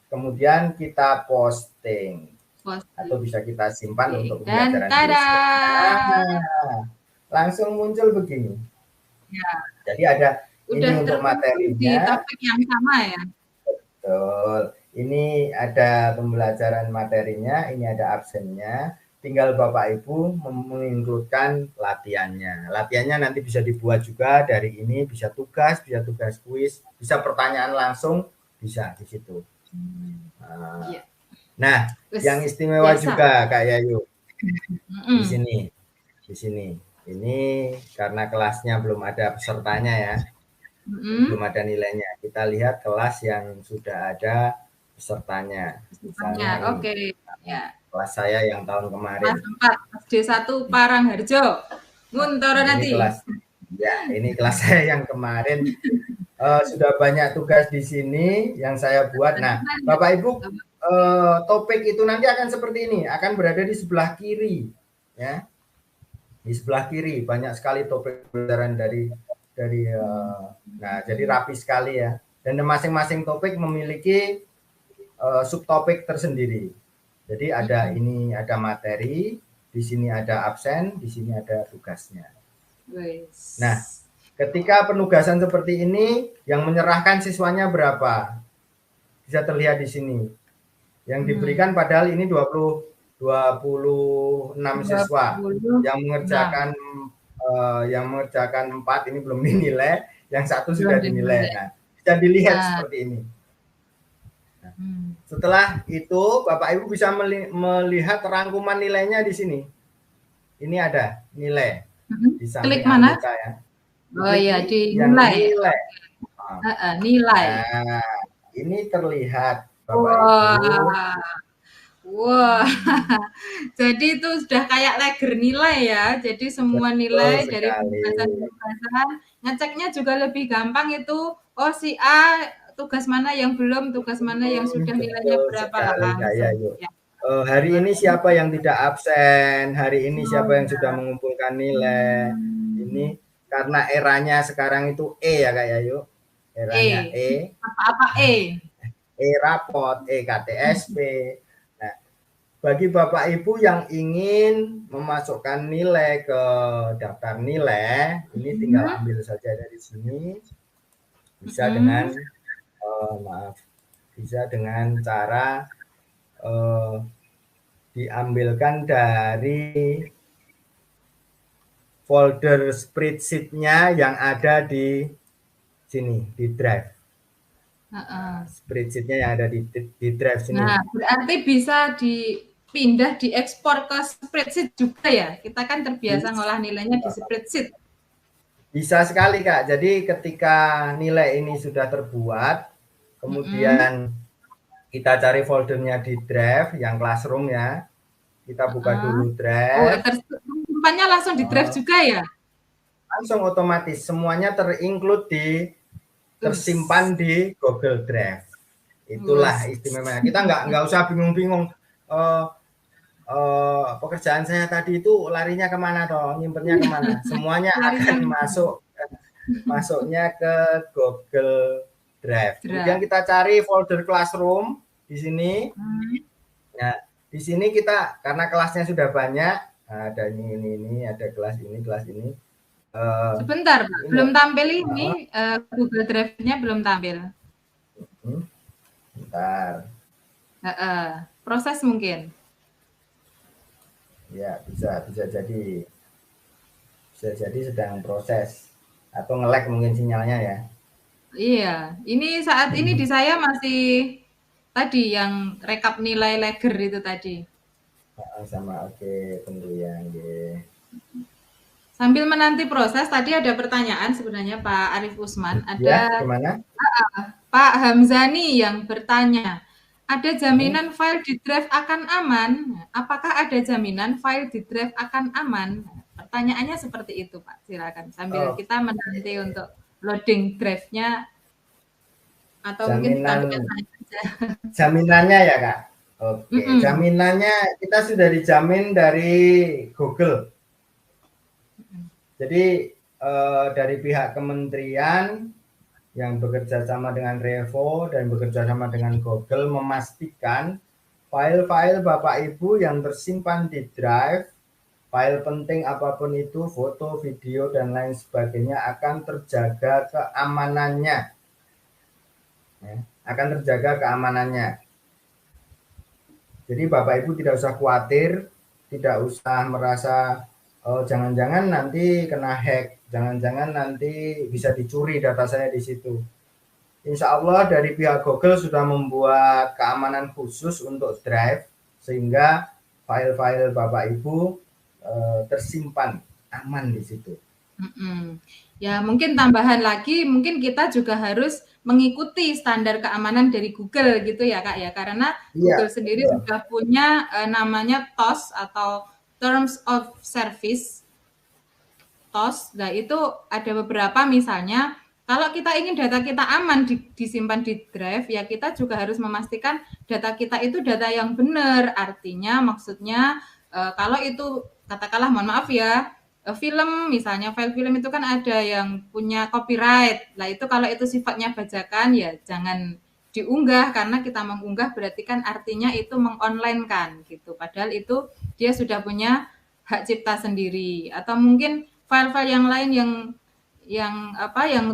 kemudian kita posting. Atau Posting. bisa kita simpan Oke. untuk Dan pembelajaran tada! berikutnya. Nah, langsung muncul begini. Ya, Jadi ada ini udah untuk terkumpul di materinya. topik yang sama ya. Betul. Ini ada pembelajaran materinya, ini ada absennya. Tinggal Bapak Ibu menginkludkan latihannya. Latihannya nanti bisa dibuat juga dari ini, bisa tugas kuis, bisa pertanyaan langsung, bisa di situ. Iya. Nah, Terus, yang istimewa biasa. juga Kak Yayu di sini. Ini karena kelasnya belum ada pesertanya ya, belum ada nilainya. Kita lihat kelas yang sudah ada pesertanya. Misalnya ini. Oke. Ya. Kelas saya yang tahun kemarin. Kelas 4 SD1 Parangharjo. Nguntoro nanti. Ini kelas saya yang kemarin. Sudah banyak tugas di sini yang saya buat. Nah, Bapak Ibu, topik itu nanti akan seperti ini, akan berada di sebelah kiri, ya. Di sebelah kiri banyak sekali topik pembelajaran dari nah jadi rapi sekali ya. Dan masing-masing topik memiliki subtopik tersendiri. Jadi ada ini ada materi, di sini ada absen, di sini ada tugasnya. Nah, ketika penugasan seperti ini, yang menyerahkan siswanya berapa? Bisa terlihat di sini. Yang diberikan padahal ini 26 siswa. Yang mengerjakan 4 ini belum dinilai, yang 1 sudah dinilai. Nah, bisa dilihat seperti ini. Nah, setelah itu, Bapak Ibu bisa melihat rangkuman nilainya di sini. Ini ada nilai. Di samping anggota ya. Oh iya, di nilai. Nilai. Nah, ini terlihat Bapak Ibu. Wah, jadi itu sudah kayak leger nilai ya. Jadi semua nilai dari pembahasan ngeceknya juga lebih gampang itu. Oh si A tugas mana yang belum, tugas mana yang sudah nilainya berapa langsung. Ya. Hari ini siapa yang tidak absen, hari ini siapa yang sudah mengumpulkan nilai. Ini karena eranya sekarang itu ya Kak Yayu. Eranya Apa-apa rapot, KTSP. Nah, bagi Bapak Ibu yang ingin memasukkan nilai ke daftar nilai, ini tinggal ambil saja dari sini. Bisa dengan bisa dengan cara diambilkan dari folder spreadsheet-nya yang ada di sini, di drive. Spreadsheet-nya yang ada di drive sini. Nah, berarti bisa dipindah, diekspor ke spreadsheet juga ya? Kita kan terbiasa ngolah nilainya di spreadsheet. Bisa sekali Kak. Jadi ketika nilai ini sudah terbuat, kemudian kita cari foldernya di drive yang classroom ya. Kita buka dulu drive. Tersimpannya langsung di drive juga ya? Langsung otomatis semuanya terinclude tersimpan di Google Drive. Itulah istimewanya. Kita nggak usah bingung-bingung. Pekerjaan saya tadi itu larinya kemana toh, nyimpennya kemana? Semuanya akan masuknya ke Google Drive. Kemudian kita cari folder classroom di sini. Nah, di sini kita karena kelasnya sudah banyak, ada ini, ada kelas ini. Sebentar, Pak. Belum tampil ini Google Drive-nya belum tampil. Bentar. Proses mungkin. Ya, bisa jadi sedang proses atau nge-lag mungkin sinyalnya ya. Iya, ini saat ini di saya masih tadi yang rekap nilai leger itu tadi. Sama oke, tunggu ya. Sambil menanti proses, tadi ada pertanyaan sebenarnya Pak Arif Usman. Ada gimana? Pak Hamzani yang bertanya, ada jaminan file di drive akan aman? Apakah ada jaminan file di drive akan aman? Pertanyaannya seperti itu, Pak. Silakan sambil Oh, kita menanti untuk loading drive-nya atau mungkin jaminan ditampilkan saja. jaminannya ya Kak. Oke, Mm-mm. jaminannya kita sudah dijamin dari Google. Jadi dari pihak kementerian yang bekerja sama dengan Revo dan bekerja sama dengan Google memastikan file-file Bapak Ibu yang tersimpan di drive, file penting apapun itu, foto, video, dan lain sebagainya akan terjaga keamanannya. Ya, akan terjaga keamanannya. Jadi Bapak Ibu tidak usah khawatir, tidak usah merasa oh, jangan-jangan nanti kena hack, jangan-jangan nanti bisa dicuri data saya di situ. Insya Allah dari pihak Google sudah membuat keamanan khusus untuk drive sehingga file-file Bapak Ibu tersimpan aman di situ. Ya, mungkin tambahan lagi, mungkin kita juga harus mengikuti standar keamanan dari Google gitu ya, Kak ya. Karena Iya, Google sendiri betul. sudah punya namanya TOS atau Terms of Service. TOS. Nah, itu ada beberapa misalnya kalau kita ingin data kita aman disimpan di drive, ya kita juga harus memastikan data kita itu data yang benar. Artinya maksudnya kalau itu katakanlah mohon maaf ya, film misalnya file film itu kan ada yang punya copyright. Nah, itu kalau itu sifatnya bajakan ya jangan diunggah karena kita mengunggah berarti kan artinya itu mengonline kan gitu. Padahal itu dia sudah punya hak cipta sendiri atau mungkin file-file yang lain yang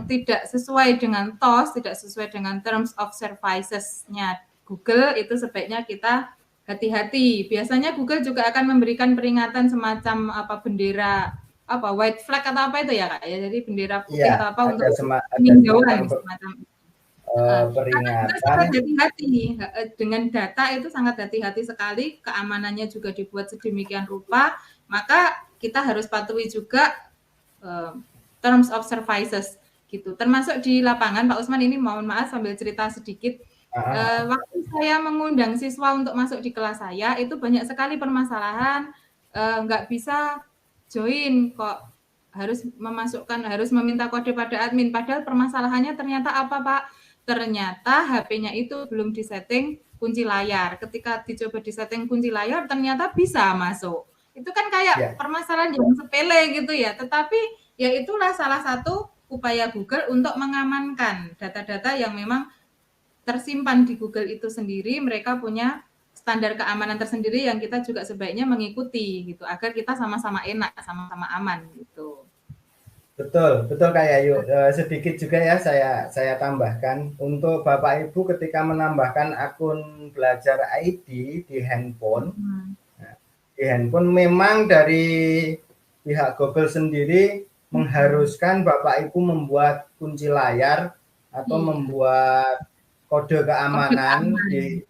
tidak sesuai dengan TOS, tidak sesuai dengan Terms of Services-nya Google, itu sebaiknya kita hati-hati. Biasanya Google juga akan memberikan peringatan semacam bendera white flag atau apa itu ya Kak ya. Jadi bendera putih Iya, atau apa ada untuk semacam peninjauan semacam itu. Karena kita peringatan. sangat hati-hati dengan data itu sangat hati-hati sekali, keamanannya juga dibuat sedemikian rupa, maka kita harus patuhi juga terms of services gitu. Termasuk di lapangan, Pak Usman ini mohon maaf sambil cerita sedikit. Waktu saya mengundang siswa untuk masuk di kelas saya, itu banyak sekali permasalahan, nggak bisa join kok harus meminta kode pada admin. Padahal permasalahannya ternyata apa Pak? Ternyata HP-nya itu belum disetting kunci layar. Ketika dicoba disetting kunci layar, ternyata bisa masuk. Itu kan kayak Ya, permasalahan yang sepele gitu ya. Tetapi ya itulah salah satu upaya Google untuk mengamankan data-data yang memang tersimpan di Google itu sendiri. Mereka punya standar keamanan tersendiri yang kita juga sebaiknya mengikuti gitu agar kita sama-sama enak, sama-sama aman gitu. betul, betul Kak Yayu. Sedikit juga ya saya tambahkan untuk Bapak Ibu ketika menambahkan akun belajar ID di handphone, di handphone memang dari pihak Google sendiri mengharuskan Bapak Ibu membuat kunci layar atau membuat kode keamanan di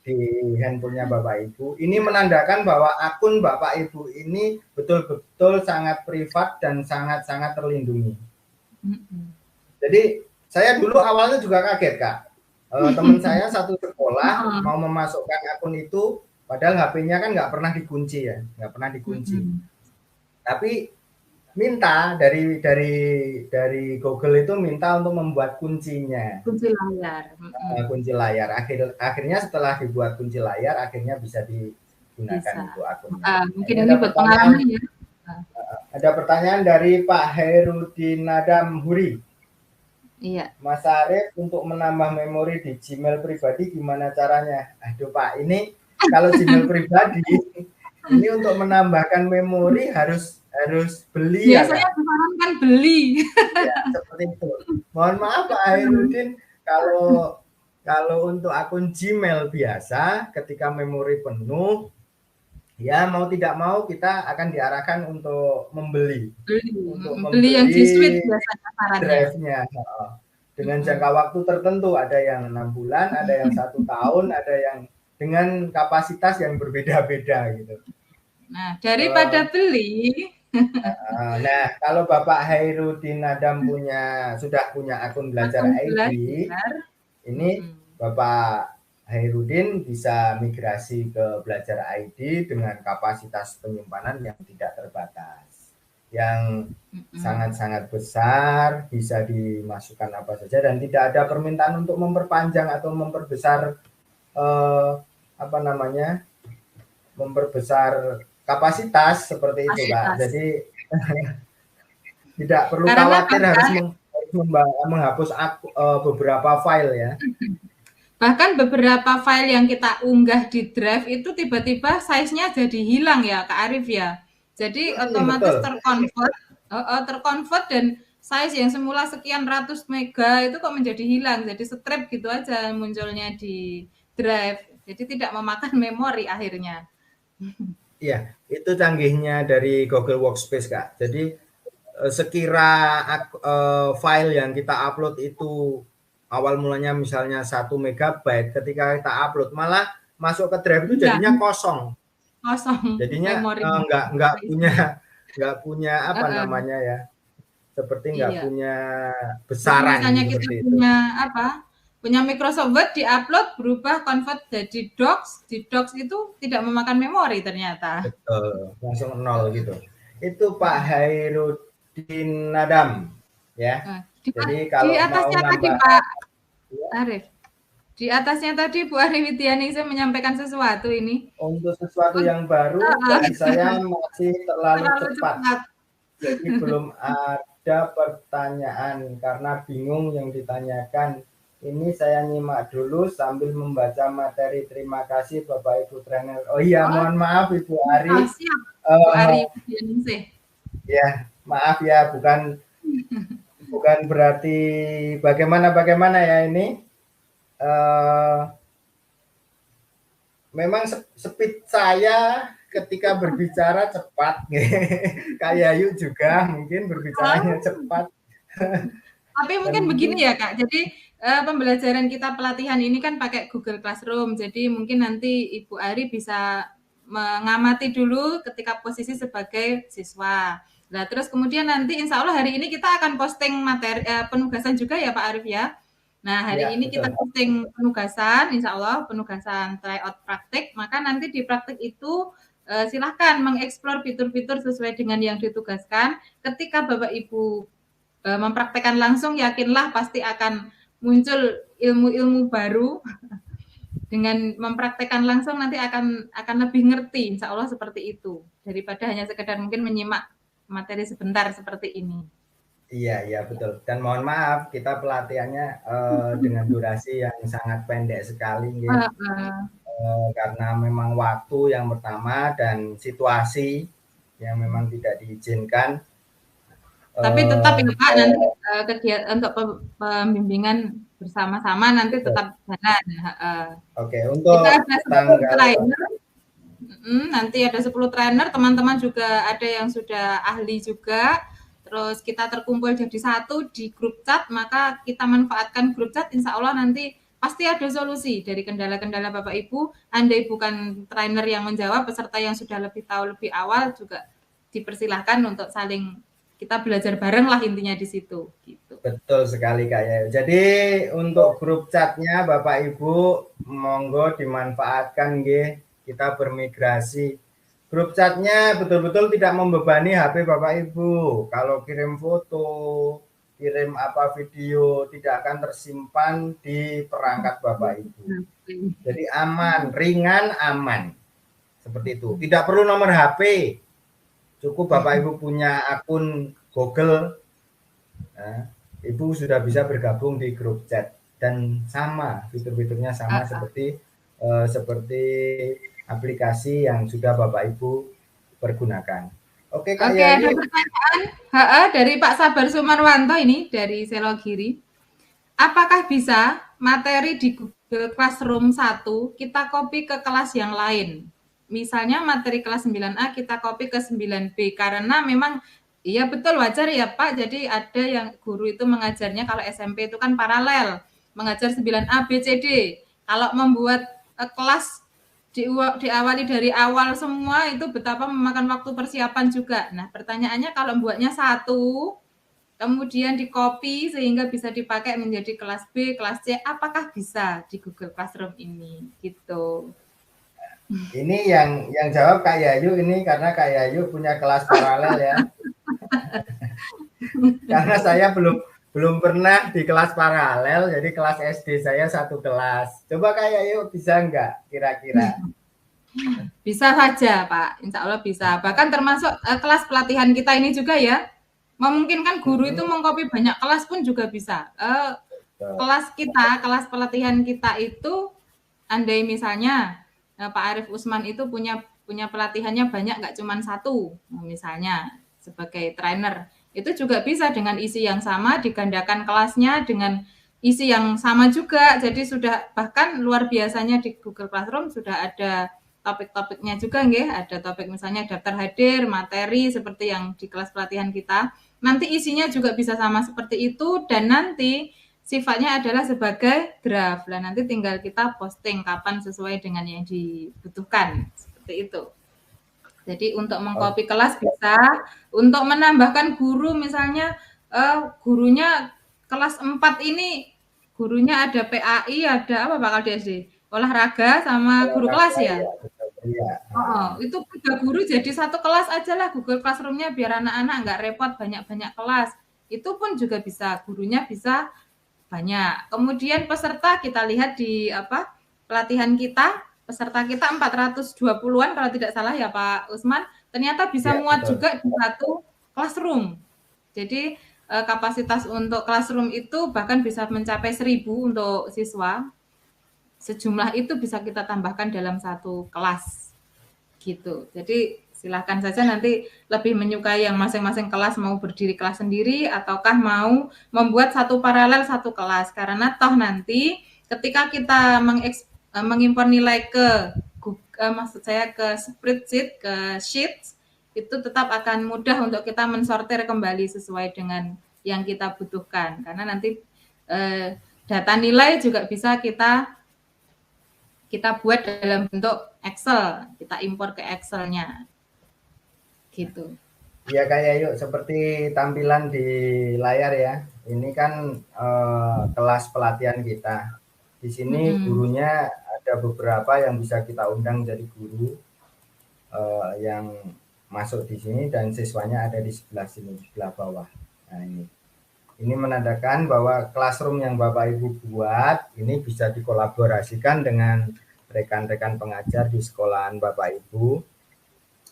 handphonenya Bapak Ibu. Ini menandakan bahwa akun Bapak Ibu ini betul-betul sangat privat dan sangat-sangat terlindungi. Jadi saya dulu awalnya juga kaget Kak. Teman saya satu sekolah mau memasukkan akun itu, padahal HP-nya kan nggak pernah dikunci ya, nggak pernah dikunci. Tapi minta dari Google itu minta untuk membuat kuncinya. Kunci layar. Kunci layar. Akhirnya setelah dibuat kunci layar, akhirnya bisa digunakan Bisa. itu akunnya. Mungkin ini berpengalaman ya. Ada pertanyaan dari Pak Herudin Nadamhuri. Iya. Mas Arief, untuk menambah memori di Gmail pribadi gimana caranya? Aduh Pak, ini kalau Gmail pribadi ini untuk menambahkan memori harus beli ya Biasanya Kak. disarankan beli. Ya, seperti itu. Mohon maaf Pak Hairudin, kalau untuk akun Gmail biasa ketika memori penuh, ya mau tidak mau kita akan diarahkan untuk membeli. Untuk Beli yang G Suite biasanya sarannya. Drive-nya. Dengan jangka waktu tertentu, ada yang 6 bulan, ada yang 1 tahun, ada yang dengan kapasitas yang berbeda-beda gitu. Nah, daripada beli. Nah, kalau Bapak Hairudin Nadam sudah punya akun belajar ID, ini Bapak Hairudin bisa migrasi ke Belajar ID dengan kapasitas penyimpanan yang tidak terbatas, yang sangat-sangat besar, bisa dimasukkan apa saja dan tidak ada permintaan untuk memperpanjang atau memperbesar memperbesar kapasitas seperti itu, Kak. Jadi tidak perlu khawatir harus menghapus beberapa file ya. Bahkan beberapa file yang kita unggah di drive itu tiba-tiba size-nya jadi hilang ya Kak Arif ya. Jadi otomatis terconvert dan size yang semula sekian ratus mega itu kok menjadi hilang. Jadi strip gitu aja munculnya di drive. Jadi tidak memakan memori akhirnya. Iya, itu canggihnya dari Google Workspace, Kak. Jadi sekira file yang kita upload itu awal mulanya misalnya 1 megabyte, ketika kita upload malah masuk ke drive itu jadinya kosong. Jadinya nggak punya apa namanya ya, seperti nggak punya besaran. Misalnya kita punya Microsoft Word di-upload berubah convert jadi Docs, di Docs itu tidak memakan memori ternyata. Betul, langsung 0 gitu. Itu Pak Hairudin Nadam ya. Jadi kalau di atasnya mau tadi Pak Arif, di atasnya tadi Bu Arif Widianingsih menyampaikan sesuatu ini. Untuk sesuatu yang baru bagi saya masih terlalu cepat. Jadi belum ada pertanyaan karena bingung yang ditanyakan. Ini saya nyimak dulu sambil membaca materi. Terima kasih Bapak Ibu trainer. Oh iya, mohon maaf Ibu Ari. Bu Ari Widianingsih. Ya, maaf ya, bukan berarti bagaimana ya ini. Memang speed saya ketika berbicara cepat, kayak Yu juga mungkin berbicaranya cepat. Tapi mungkin begini ya Kak, jadi pembelajaran kita pelatihan ini kan pakai Google Classroom, jadi mungkin nanti Ibu Ari bisa mengamati dulu ketika posisi sebagai siswa. Nah terus kemudian nanti insya Allah hari ini kita akan posting materi penugasan juga ya Pak Arif ya. Nah hari ini kita posting penugasan, insya Allah penugasan tryout praktik, maka nanti di praktik itu silahkan mengeksplor fitur-fitur sesuai dengan yang ditugaskan. Ketika Bapak Ibu mempraktekkan langsung, yakinlah pasti akan muncul ilmu-ilmu baru. Dengan mempraktekkan langsung nanti akan lebih ngerti, insya Allah seperti itu, daripada hanya sekedar mungkin menyimak materi sebentar seperti ini. Iya betul. Dan mohon maaf kita pelatihannya dengan durasi yang sangat pendek sekali, karena memang waktu yang pertama dan situasi yang memang tidak diizinkan. Tapi tetap ya Pak, nanti kegiatan untuk pembimbingan bersama-sama nanti tetap jalan. Oke, untuk nanti ada 10 trainer, teman-teman juga ada yang sudah ahli juga. Terus kita terkumpul jadi satu di grup chat, maka kita manfaatkan grup chat, insya Allah nanti pasti ada solusi dari kendala-kendala Bapak Ibu. Andai bukan trainer yang menjawab, peserta yang sudah lebih tahu lebih awal juga dipersilahkan untuk saling kita belajar bareng lah intinya di situ. Gitu. Betul sekali Kak ya. Jadi untuk grup chatnya Bapak Ibu monggo dimanfaatkan kita bermigrasi. Grup chatnya betul-betul tidak membebani HP Bapak Ibu. Kalau kirim foto, kirim video tidak akan tersimpan di perangkat Bapak Ibu. Jadi aman, ringan, aman. Seperti itu. Tidak perlu nomor HP. Cukup Bapak Ibu punya akun Google, nah, Ibu sudah bisa bergabung di grup chat dan sama fitur-fiturnya sama seperti aplikasi yang sudah Bapak Ibu pergunakan. Oke Kak Oke, ada pertanyaan dari Pak Sabar Sumarwanto ini dari Selogiri. Apakah bisa materi di Google Classroom 1 kita copy ke kelas yang lain? Misalnya materi kelas 9A kita copy ke 9B karena memang iya betul wajar ya Pak. Jadi ada yang guru itu mengajarnya kalau SMP itu kan paralel, mengajar 9A B C D. Kalau membuat kelas diawali dari awal semua itu betapa memakan waktu persiapan juga. Nah, pertanyaannya kalau membuatnya satu kemudian di copy sehingga bisa dipakai menjadi kelas B, kelas C, apakah bisa di Google Classroom ini? Gitu. Ini yang jawab Kak Yayu ini karena Kak Yayu punya kelas paralel ya. Karena saya belum pernah di kelas paralel, jadi kelas SD saya satu kelas. Coba Kak Yayu bisa nggak kira-kira? Bisa saja, Pak. Insya Allah bisa. Bahkan termasuk kelas pelatihan kita ini juga ya, memungkinkan guru itu mengcopy banyak kelas pun juga bisa. Kelas kita, kelas pelatihan kita itu, andai misalnya Pak Arif Usman itu punya pelatihannya banyak, nggak cuma satu, misalnya sebagai trainer, itu juga bisa dengan isi yang sama, digandakan kelasnya dengan isi yang sama juga. Jadi sudah bahkan luar biasanya di Google Classroom sudah ada topik-topiknya juga nggih, ada topik misalnya daftar hadir, materi seperti yang di kelas pelatihan kita. Nanti isinya juga bisa sama seperti itu dan nanti sifatnya adalah sebagai draft. Lah nanti tinggal kita posting kapan sesuai dengan yang dibutuhkan. Seperti itu. Jadi untuk mengcopy kelas bisa, untuk menambahkan guru misalnya gurunya kelas 4 ini gurunya ada PAI, ada apa Pak kalau di SD? Olahraga sama guru kelas ya. Oh, itu 3 guru jadi satu kelas aja lah Google Classroom-nya biar anak-anak nggak repot banyak-banyak kelas. Itu pun juga bisa, gurunya bisa banyak. Kemudian peserta kita lihat di pelatihan kita, peserta kita 420-an kalau tidak salah ya Pak Usman, ternyata bisa muat juga di satu classroom. Jadi kapasitas untuk classroom itu bahkan bisa mencapai 1.000 untuk siswa. Sejumlah itu bisa kita tambahkan dalam satu kelas. Gitu. Jadi silahkan saja nanti lebih menyukai yang masing-masing kelas mau berdiri kelas sendiri ataukah mau membuat satu paralel satu kelas, karena toh nanti ketika kita mengimpor nilai ke maksud saya ke spreadsheet, ke sheets, itu tetap akan mudah untuk kita mensortir kembali sesuai dengan yang kita butuhkan, karena nanti data nilai juga bisa kita buat dalam bentuk Excel, kita impor ke Excel-nya. Gitu. Ya kayak yuk seperti tampilan di layar ya. Ini kan kelas pelatihan kita. Di sini gurunya ada beberapa yang bisa kita undang jadi guru yang masuk di sini dan siswanya ada di sebelah sini, di sebelah bawah. Nah ini menandakan bahwa classroom yang Bapak Ibu buat ini bisa dikolaborasikan dengan rekan-rekan pengajar di sekolahan Bapak Ibu.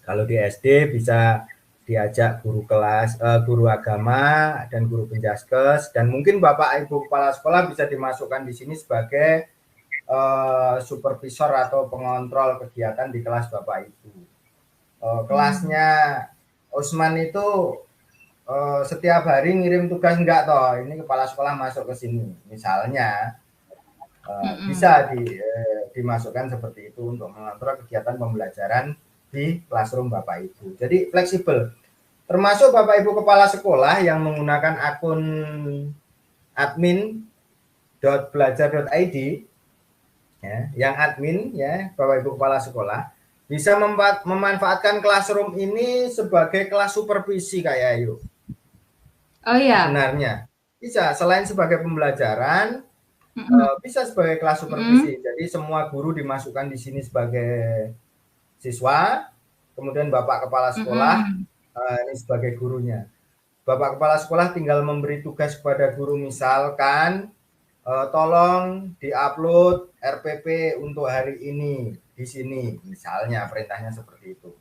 Kalau di SD bisa diajak guru kelas, guru agama dan guru penjaskes, dan mungkin Bapak Ibu kepala sekolah bisa dimasukkan di sini sebagai supervisor atau pengontrol kegiatan di kelas Bapak Ibu. Kelasnya Usman itu setiap hari ngirim tugas enggak toh, ini kepala sekolah masuk ke sini misalnya bisa dimasukkan seperti itu untuk mengontrol kegiatan pembelajaran di classroom Bapak Ibu. Jadi fleksibel. Termasuk Bapak Ibu kepala sekolah yang menggunakan akun admin.belajar.id ya, yang admin ya, Bapak Ibu kepala sekolah bisa memanfaatkan classroom ini sebagai kelas supervisi kayak Ayu. Oh iya. Sebenarnya bisa selain sebagai pembelajaran bisa sebagai kelas supervisi. Jadi semua guru dimasukkan di sini sebagai siswa, kemudian Bapak kepala sekolah ini sebagai gurunya. Bapak kepala sekolah tinggal memberi tugas kepada guru, misalkan tolong diupload RPP untuk hari ini di sini, misalnya perintahnya seperti itu.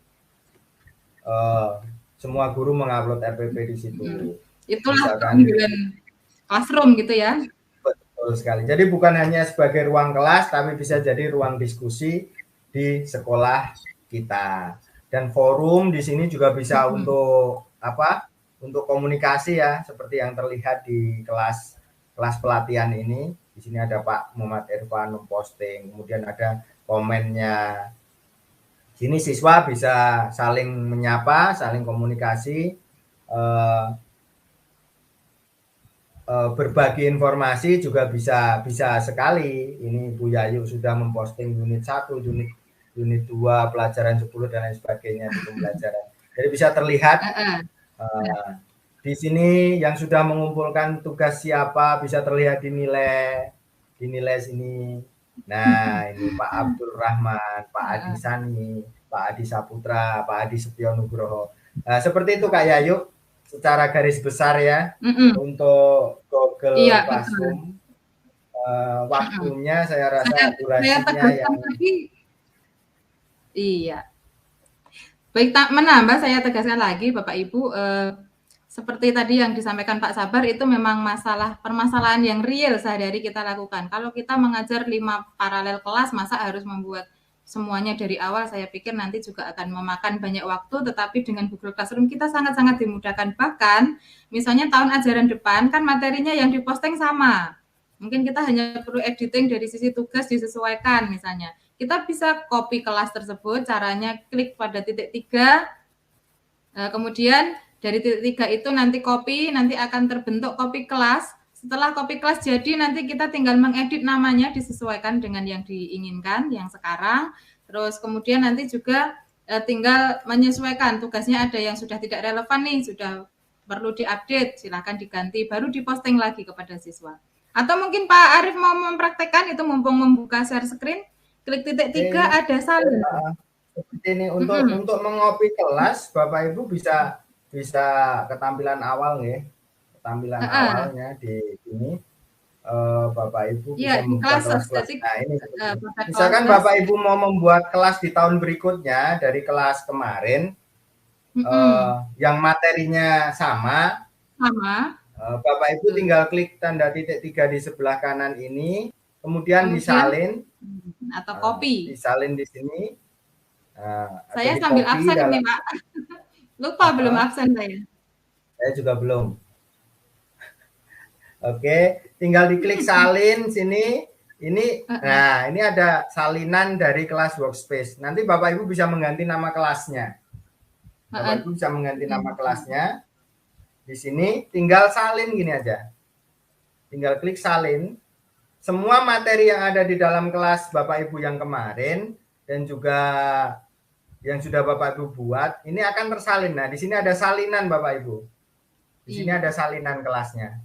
Semua guru mengupload RPP di situ. Itulah panggilan classroom gitu ya. Betul sekali. Jadi bukan hanya sebagai ruang kelas, tapi bisa jadi ruang diskusi di sekolah kita. Dan forum di sini juga bisa untuk apa? Untuk komunikasi ya, seperti yang terlihat di kelas pelatihan ini. Di sini ada Pak Muhammad Irfan memposting, kemudian ada komennya. Sini siswa bisa saling menyapa, saling komunikasi, berbagi informasi juga bisa sekali. Ini Bu Yayu sudah memposting unit 1, unit 2, pelajaran 10 dan lain sebagainya di pembelajaran. Jadi bisa terlihat Di sini yang sudah mengumpulkan tugas siapa bisa terlihat di nilai sini. Nah, ini Pak Abdul Rahman, Pak Adi Sani, Pak Adi Saputra, Pak Adi Setio Nugroho. Nah, seperti itu Kak Yayu, secara garis besar ya, untuk Iya, Google betul. Classroom. Waktunya saya rasa Saya durasinya tegaskan yang lagi, iya. Baik, menambah saya tegaskan lagi Bapak Ibu, seperti tadi yang disampaikan Pak Sabar itu memang permasalahan yang real sehari-hari kita lakukan. Kalau kita mengajar 5 paralel kelas, masa harus membuat semuanya dari awal, saya pikir nanti juga akan memakan banyak waktu, tetapi dengan Google Classroom kita sangat-sangat dimudahkan. Bahkan, misalnya tahun ajaran depan kan materinya yang diposting sama. Mungkin kita hanya perlu editing dari sisi tugas disesuaikan misalnya. Kita bisa copy kelas tersebut, caranya klik pada titik 3, kemudian dari titik 3 itu nanti copy, nanti akan terbentuk copy kelas. Setelah copy kelas jadi, nanti kita tinggal mengedit namanya, disesuaikan dengan yang diinginkan, yang sekarang. Terus kemudian nanti juga tinggal menyesuaikan, tugasnya ada yang sudah tidak relevan nih, sudah perlu diupdate, silahkan diganti, baru diposting lagi kepada siswa. Atau mungkin Pak Arif mau mempraktekkan itu mumpung membuka share screen, klik titik 3 ada salin. Seperti ini untuk mengopi kelas Bapak Ibu bisa ketampilan awal nih, ketampilan awalnya di sini Bapak Ibu bisa membuka kelas-kelas. Nah ini misalkan Bapak Ibu mau membuat kelas di tahun berikutnya dari kelas kemarin yang materinya sama, Bapak Ibu tinggal klik tanda titik 3 di sebelah kanan ini, kemudian disalin atau copy. Disalin di sini. Saya sambil absen ini Pak. Lupa belum absen saya. Saya juga belum. Oke, tinggal diklik salin sini. Nah, ini ada salinan dari kelas workspace. Nanti Bapak Ibu bisa mengganti nama kelasnya. Bapak Ibu bisa mengganti nama kelasnya. Di sini tinggal salin gini aja. Tinggal klik salin. Semua materi yang ada di dalam kelas Bapak Ibu yang kemarin dan juga yang sudah Bapak Ibu buat, ini akan tersalin. Nah, di sini ada salinan Bapak Ibu. Di sini ada salinan kelasnya.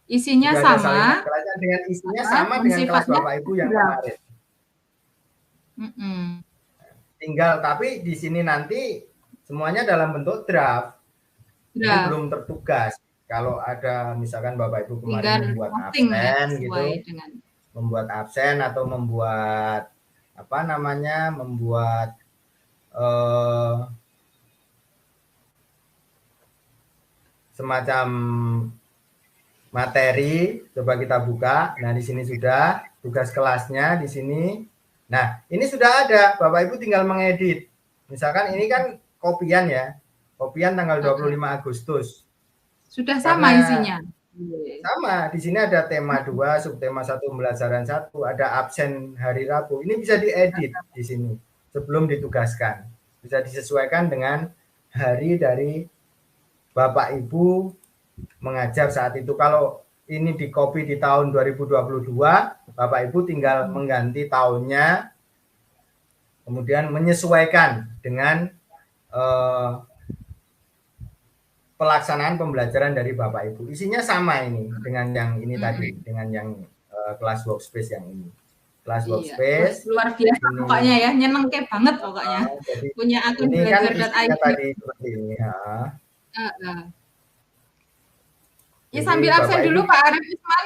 Isinya sama. Kelasnya dengan isinya sama dengan kelas Bapak Ibu yang kemarin. Tinggal tapi di sini nanti semuanya dalam bentuk draft. Ini belum tertugas. Kalau ada misalkan Bapak Ibu kemarin membuat absen gitu, membuat absen atau membuat apa namanya, membuat semacam materi, coba kita buka. Nah, di sini sudah tugas kelasnya di sini. Nah, ini sudah ada, Bapak Ibu tinggal mengedit. Misalkan ini kan kopian ya. Kopian tanggal 25 Agustus. Sudah sama isinya. Sama, di sini ada tema 2, subtema 1, pembelajaran 1, ada absen hari Rabu. Ini bisa diedit di sini sebelum ditugaskan. Bisa disesuaikan dengan hari dari Bapak Ibu mengajar saat itu. Kalau ini di copy di tahun 2022, Bapak Ibu tinggal mengganti tahunnya, kemudian menyesuaikan dengan pelaksanaan pembelajaran dari Bapak Ibu. Isinya sama ini dengan yang ini tadi, dengan yang kelas workspace yang ini. Kelas workspace. Luar biasa ini, pokoknya ya, nyenengke banget pokoknya. Jadi, punya akun ini kan belajar.id. Tadi seperti ini. Ya sambil absen dulu Pak Arif Usman.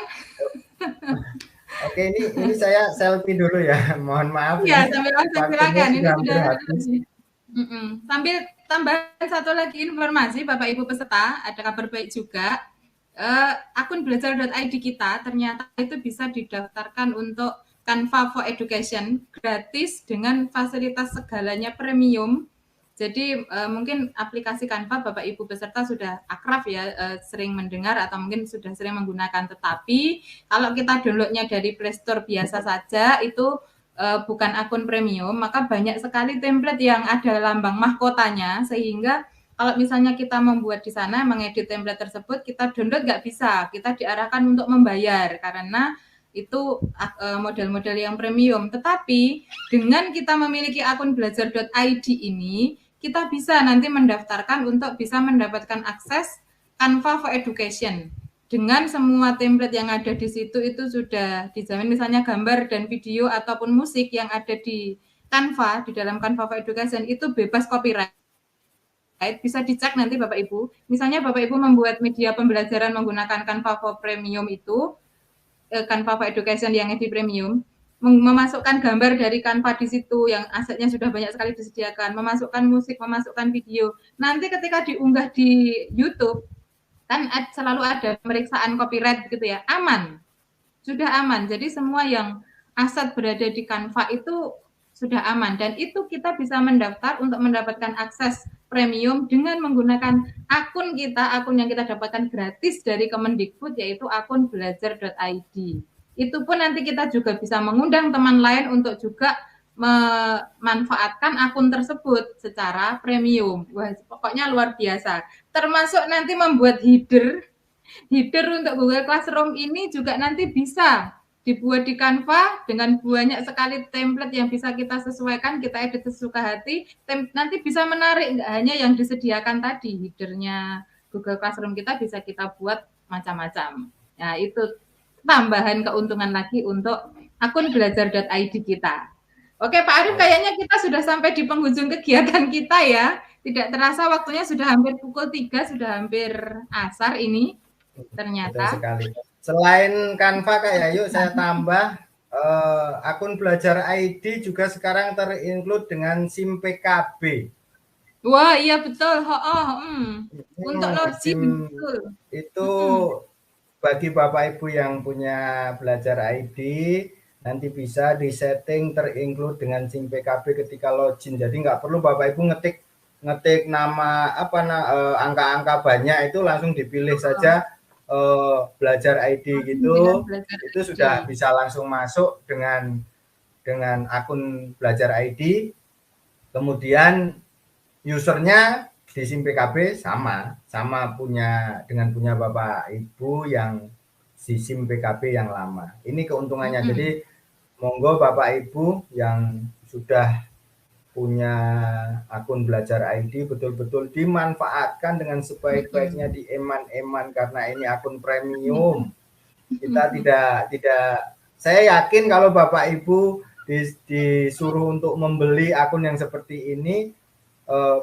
Oke, ini saya selfie dulu ya. Mohon maaf. Ya, sambil absen silakan. Ini sudah sambil tambahan satu lagi informasi Bapak Ibu peserta, ada kabar baik juga. Akun belajar.id kita ternyata itu bisa didaftarkan untuk Canva for Education gratis dengan fasilitas segalanya premium. Jadi mungkin aplikasi Canva Bapak Ibu peserta sudah akrab ya, sering mendengar atau mungkin sudah sering menggunakan. Tetapi kalau kita downloadnya dari Play Store biasa saja itu bukan akun premium, maka banyak sekali template yang ada lambang mahkotanya, sehingga kalau misalnya kita membuat di sana, mengedit template tersebut, kita download nggak bisa, kita diarahkan untuk membayar, karena itu model-model yang premium. Tetapi dengan kita memiliki akun belajar.id ini, kita bisa nanti mendaftarkan untuk bisa mendapatkan akses Canva for Education. Dengan semua template yang ada di situ itu sudah dijamin, misalnya gambar dan video ataupun musik yang ada di Canva, di dalam Canva for Education itu bebas copyright. Bisa dicek nanti Bapak Ibu. Misalnya Bapak Ibu membuat media pembelajaran menggunakan Canva for Premium itu, Canva for Education yang di Premium, memasukkan gambar dari Canva di situ yang asetnya sudah banyak sekali disediakan, memasukkan musik, memasukkan video. Nanti ketika diunggah di YouTube, kan selalu ada pemeriksaan copyright gitu ya, aman, sudah aman. Jadi semua yang aset berada di Canva itu sudah aman, dan itu kita bisa mendaftar untuk mendapatkan akses premium dengan menggunakan akun kita, akun yang kita dapatkan gratis dari Kemendikbud, yaitu akun belajar.id. Itu pun nanti kita juga bisa mengundang teman lain untuk juga memanfaatkan akun tersebut secara premium. Wah, pokoknya luar biasa. Termasuk nanti membuat header untuk Google Classroom ini juga nanti bisa dibuat di Canva dengan banyak sekali template yang bisa kita sesuaikan, kita edit sesuka hati. Nanti bisa menarik, nggak hanya yang disediakan tadi, headernya Google Classroom kita bisa kita buat macam-macam. Nah, itu tambahan keuntungan lagi untuk akun belajar.id kita. Oke Pak Arif, kayaknya kita sudah sampai di penghujung kegiatan kita ya. Tidak terasa waktunya sudah hampir pukul 3, sudah hampir asar ini. Ternyata. Betul sekali. Selain Canva Kak Yayu, saya tambah akun belajar ID juga sekarang terinclude dengan SIM PKB. Wah, iya betul. Untuk login itu bagi Bapak Ibu yang punya belajar ID nanti bisa disetting terinclude dengan SIM PKB ketika login. Jadi nggak perlu Bapak Ibu ngetik nama angka-angka banyak, itu langsung dipilih saja belajar ID gitu. Itu sudah bisa langsung masuk dengan akun belajar ID. Kemudian usernya di SIM PKB sama dengan punya Bapak Ibu yang di SIM PKB yang lama. Ini keuntungannya. Jadi monggo Bapak Ibu yang sudah punya akun belajar ID betul-betul dimanfaatkan dengan sebaik-baiknya, di eman karena ini akun premium. Kita tidak saya yakin kalau Bapak Ibu disuruh untuk membeli akun yang seperti ini,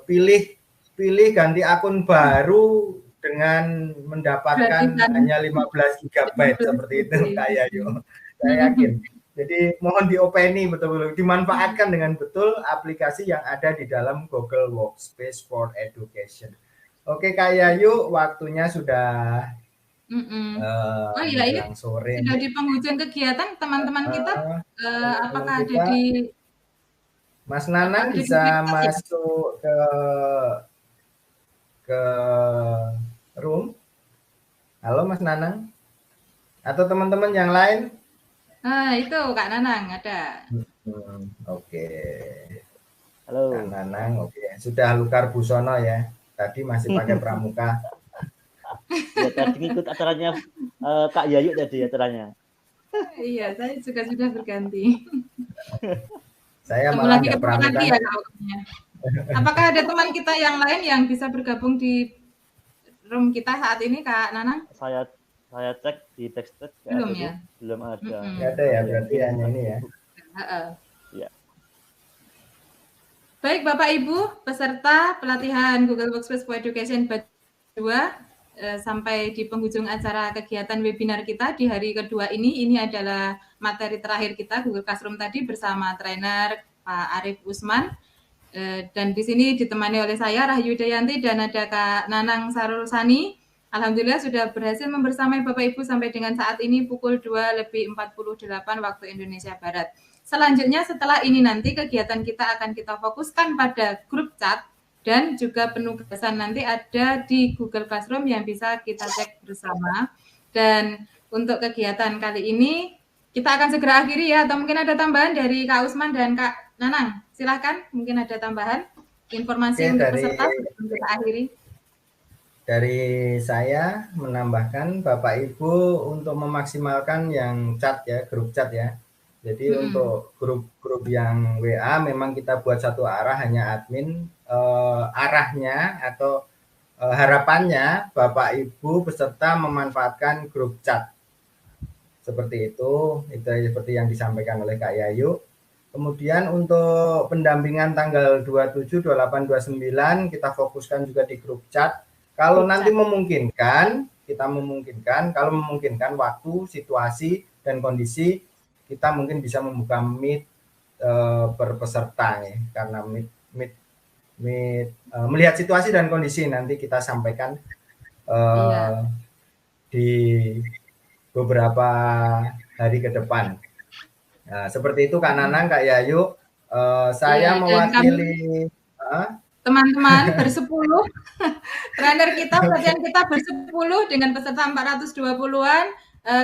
pilih ganti akun baru dengan mendapatkan hanya 15 GB seperti itu kayak yuk. Saya yakin. Jadi mohon diopeni betul-betul, dimanfaatkan dengan betul aplikasi yang ada di dalam Google Workspace for Education. Oke Kak Yayu, waktunya sudah menjelang sore. Sudah di penghujung kegiatan teman-teman kita. Apakah ada di Mas Nanang bisa masuk ke room? Halo Mas Nanang? Atau teman-teman yang lain? Itu Kak Nanang ada. Oke. Halo. Kak Nanang, oke. Sudah Lukar Busono ya. Tadi masih pakai pramuka. Ya, tadi ikut acaranya Kak Yayu tadi acaranya. Iya, saya juga sudah berganti. Saya malah nggak pramuka. Ya, apakah ada teman kita yang lain yang bisa bergabung di room kita saat ini, Kak Nanang? Saya cek di text belum ya? Belum ada. Nggak ada ya, berarti hanya ini ya. Ya. Baik Bapak Ibu, peserta pelatihan Google Workspace for Education batch 2 sampai di penghujung acara kegiatan webinar kita di hari kedua ini adalah materi terakhir kita Google Classroom tadi bersama trainer Pak Arif Usman. Dan di sini ditemani oleh saya Rahyu Dayanti dan ada Kak Nanang Sarulsani. Alhamdulillah sudah berhasil membersamai Bapak Ibu sampai dengan saat ini pukul 2:48 waktu Indonesia Barat. Selanjutnya setelah ini nanti kegiatan kita akan kita fokuskan pada grup chat dan juga penugasan nanti ada di Google Classroom yang bisa kita cek bersama. Dan untuk kegiatan kali ini kita akan segera akhiri ya, atau mungkin ada tambahan dari Kak Usman dan Kak Nanang. Silakan, mungkin ada tambahan informasi untuk peserta sebelum kita akhiri. Dari saya menambahkan Bapak Ibu untuk memaksimalkan yang chat ya, grup chat ya. Jadi untuk grup yang WA memang kita buat satu arah, hanya admin arahnya atau harapannya Bapak Ibu peserta memanfaatkan grup chat. Seperti itu seperti yang disampaikan oleh Kak Yayu. Kemudian untuk pendampingan tanggal 27, 28, 29 kita fokuskan juga di grup chat. Kalau nanti memungkinkan, kalau memungkinkan waktu, situasi, dan kondisi, kita mungkin bisa membuka meet per peserta ya, karena melihat situasi dan kondisi nanti kita sampaikan di beberapa hari ke depan. Nah, seperti itu Kak Nanang, Kak Yayu. Saya mewakili teman-teman bersepuluh trainer kita, pelatihan kita bersepuluh dengan peserta 420-an.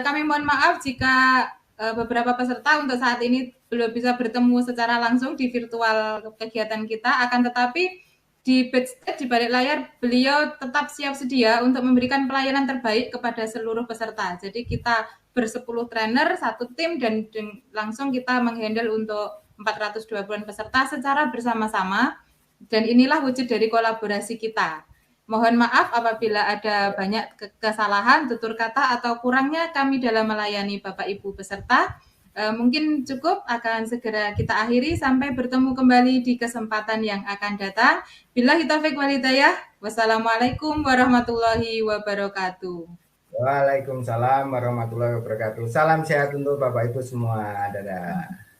Kami mohon maaf jika beberapa peserta untuk saat ini belum bisa bertemu secara langsung di virtual kegiatan kita, akan tetapi di backstage, di balik layar, beliau tetap siap sedia untuk memberikan pelayanan terbaik kepada seluruh peserta. Jadi kita bersepuluh trainer, satu tim, dan langsung kita menghandle untuk 420-an peserta secara bersama-sama. Dan inilah wujud dari kolaborasi kita. Mohon maaf apabila ada banyak kesalahan, tutur kata, atau kurangnya kami dalam melayani Bapak Ibu peserta. Mungkin cukup, akan segera kita akhiri. Sampai bertemu kembali di kesempatan yang akan datang. Billahi taufiq wal hidayah. Wassalamualaikum warahmatullahi wabarakatuh. Waalaikumsalam warahmatullahi wabarakatuh. Salam sehat untuk Bapak Ibu semua. Dadah.